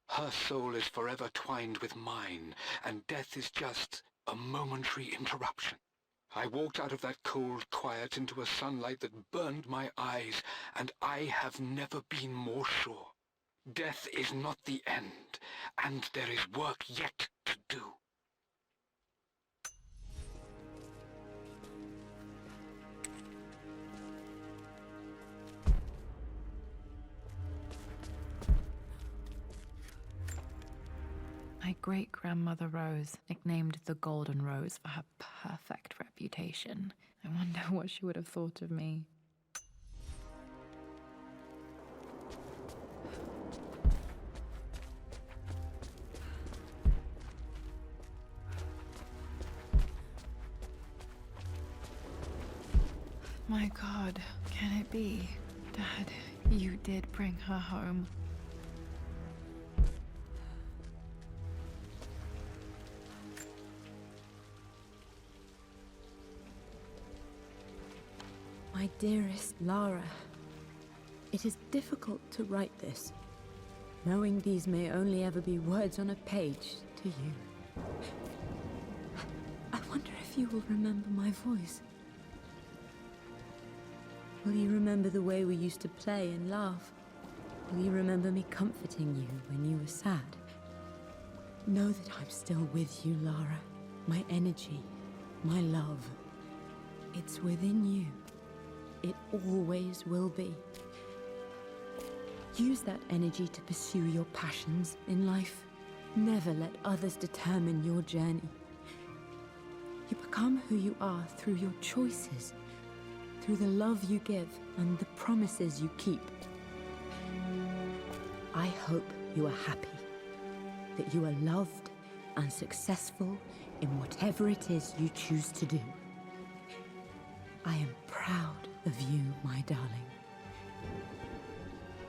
Her soul is forever twined with mine, and death is just a momentary interruption. I walked out of that cold quiet into a sunlight that burned my eyes, and I have never been more sure. Death is not the end, and there is work yet to do. My great-grandmother Rose nicknamed the Golden Rose for her perfect reputation. I wonder what she would have thought of me. My God, can it be? Dad, you did bring her home. My dearest Lara, it is difficult to write this, knowing these may only ever be words on a page to you. I wonder if you will remember my voice. Will you remember the way we used to play and laugh? Will you remember me comforting you when you were sad? Know that I'm still with you, Lara. My energy, my love. It's within you. It always will be. Use that energy to pursue your passions in life. Never let others determine your journey. You become who you are through your choices, through the love you give and the promises you keep. I hope you are happy, that you are loved and successful in whatever it is you choose to do. I am proud of you, my darling.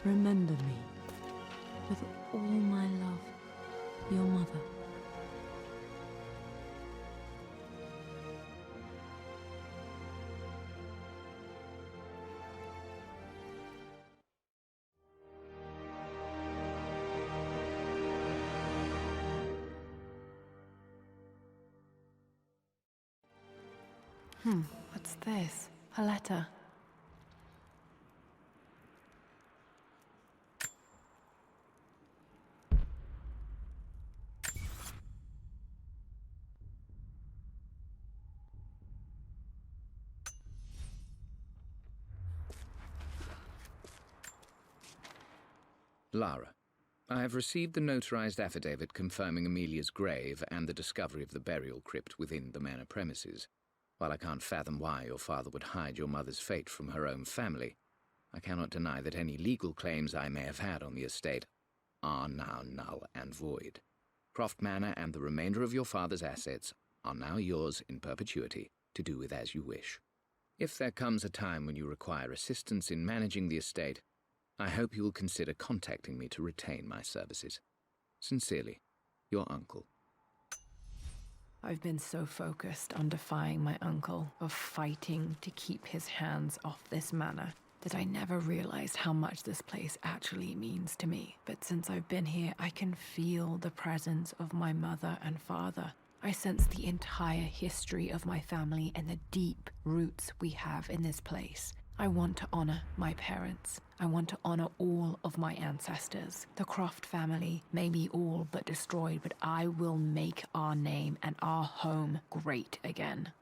Remember me, with all my love, your mother. What's this? A letter. Lara, I have received the notarized affidavit confirming Amelia's grave and the discovery of the burial crypt within the manor premises. While I can't fathom why your father would hide your mother's fate from her own family, I cannot deny that any legal claims I may have had on the estate are now null and void. Croft Manor and the remainder of your father's assets are now yours in perpetuity to do with as you wish. If there comes a time when you require assistance in managing the estate, I hope you will consider contacting me to retain my services. Sincerely, your uncle. I've been so focused on defying my uncle, of fighting to keep his hands off this manor, that I never realized how much this place actually means to me. But since I've been here, I can feel the presence of my mother and father. I sense the entire history of my family and the deep roots we have in this place. I want to honor my parents. I want to honor all of my ancestors. The Croft family may be all but destroyed, but I will make our name and our home great again.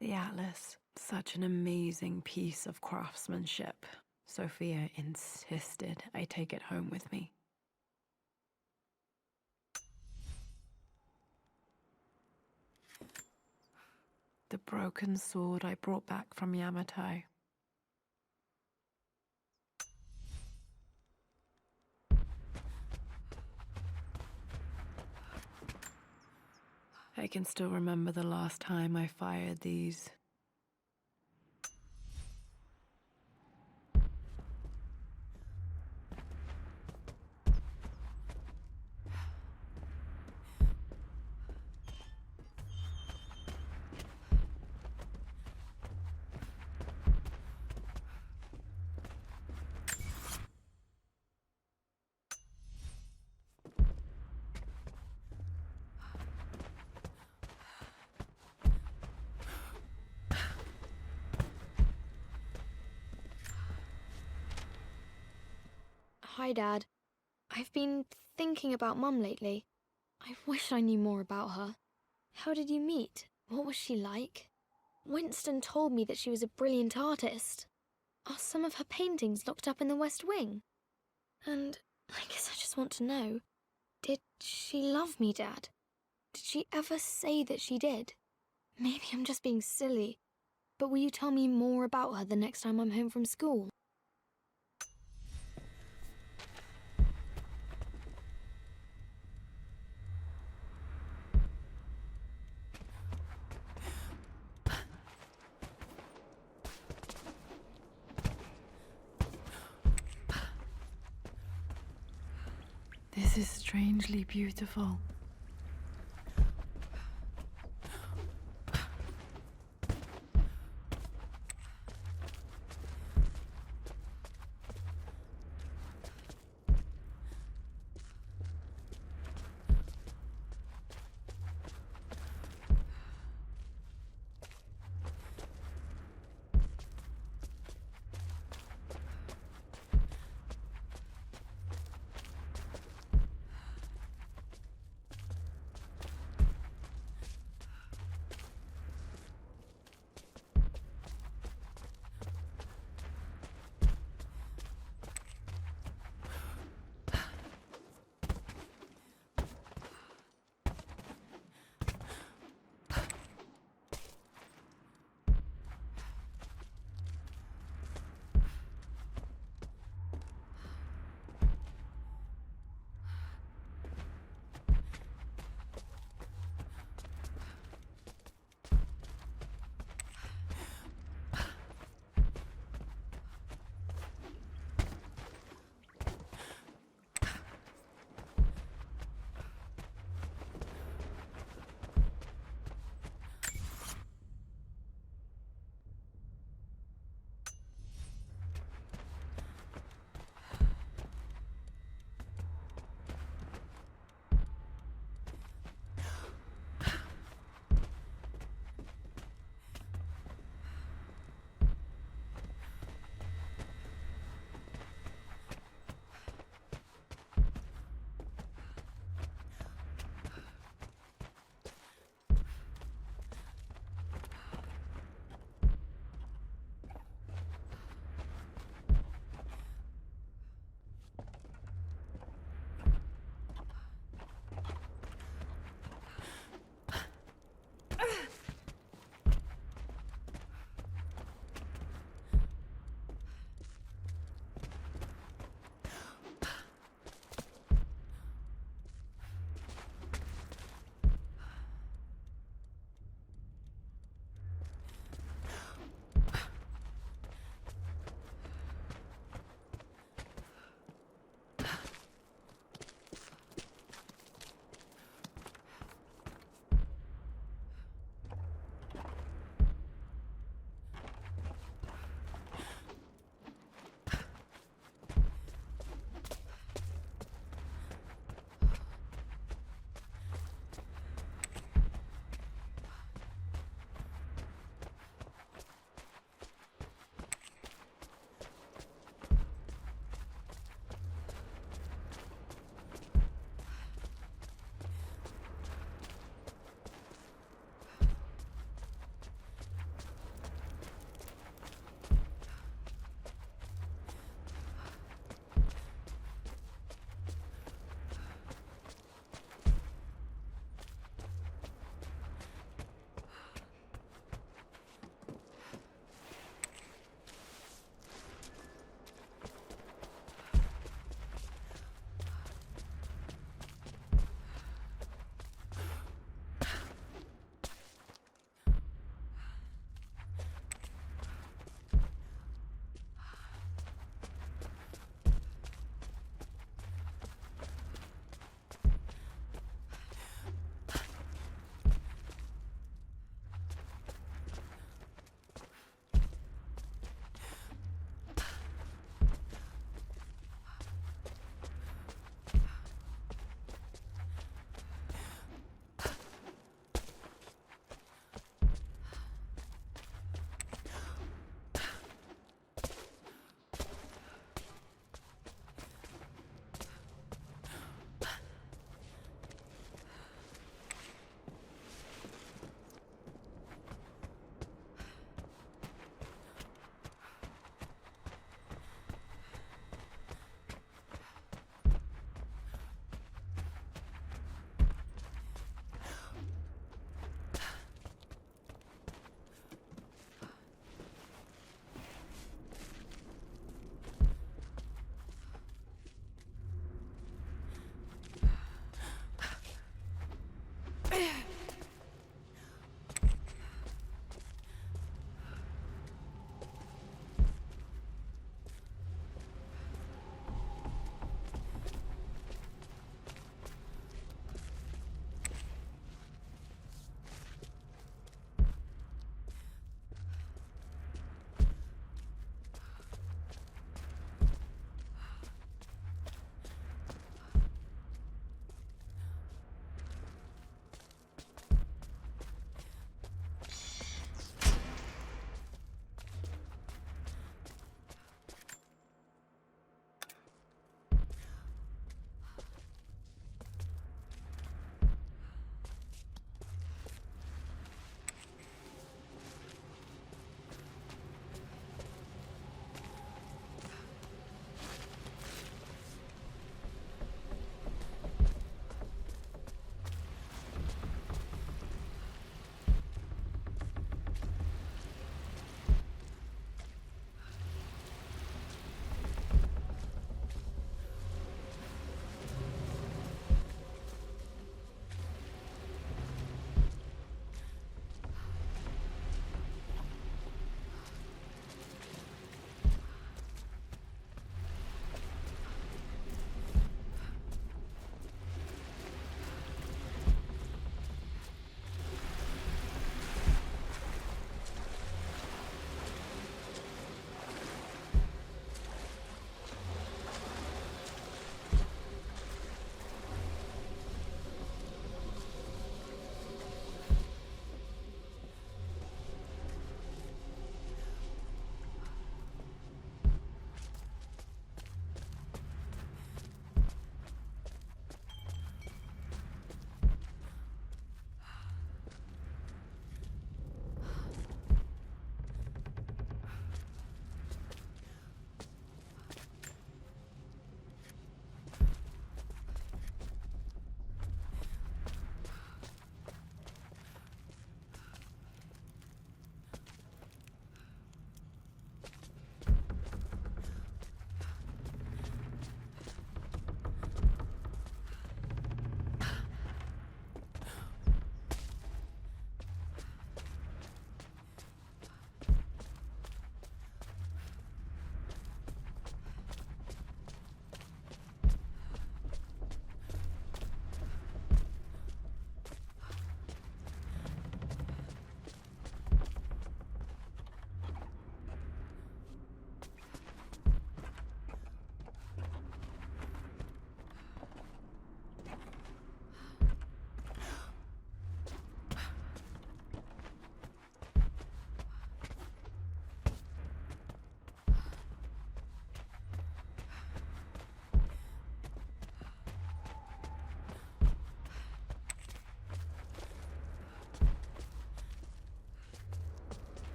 The Atlas, such an amazing piece of craftsmanship. Sophia insisted I take it home with me. The broken sword I brought back from Yamatai. I can still remember the last time I fired these. Hi, Dad. I've been thinking about Mum lately. I wish I knew more about her. How did you meet? What was she like? Winston told me that she was a brilliant artist. Are some of her paintings locked up in the West Wing? And I guess I just want to know, did she love me, Dad? Did she ever say that she did? Maybe I'm just being silly, but will you tell me more about her the next time I'm home from school? This is strangely beautiful.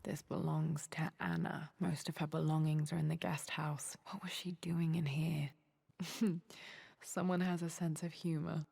This belongs to Anna. Most of her belongings are in the guest house. What was she doing in here? Someone has a sense of humor.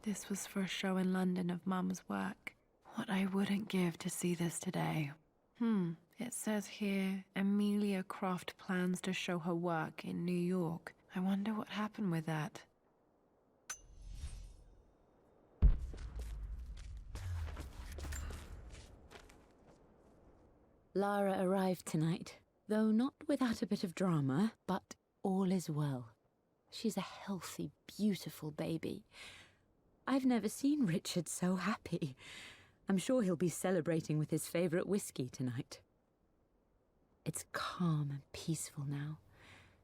This was for a show in London of Mum's work. What I wouldn't give to see this today. It says here, Amelia Croft plans to show her work in New York. I wonder what happened with that. Lara arrived tonight, though not without a bit of drama, but all is well. She's a healthy, beautiful baby. I've never seen Richard so happy. I'm sure he'll be celebrating with his favourite whiskey tonight. It's calm and peaceful now.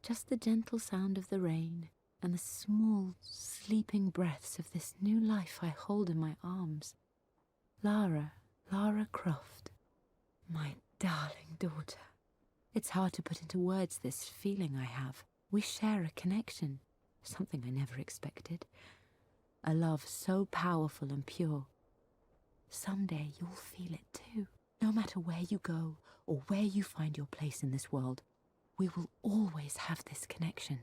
Just the gentle sound of the rain and the small, sleeping breaths of this new life I hold in my arms. Lara Croft, my darling daughter. It's hard to put into words this feeling I have. We share a connection, something I never expected. A love so powerful and pure. Someday you'll feel it too. No matter where you go or where you find your place in this world, we will always have this connection.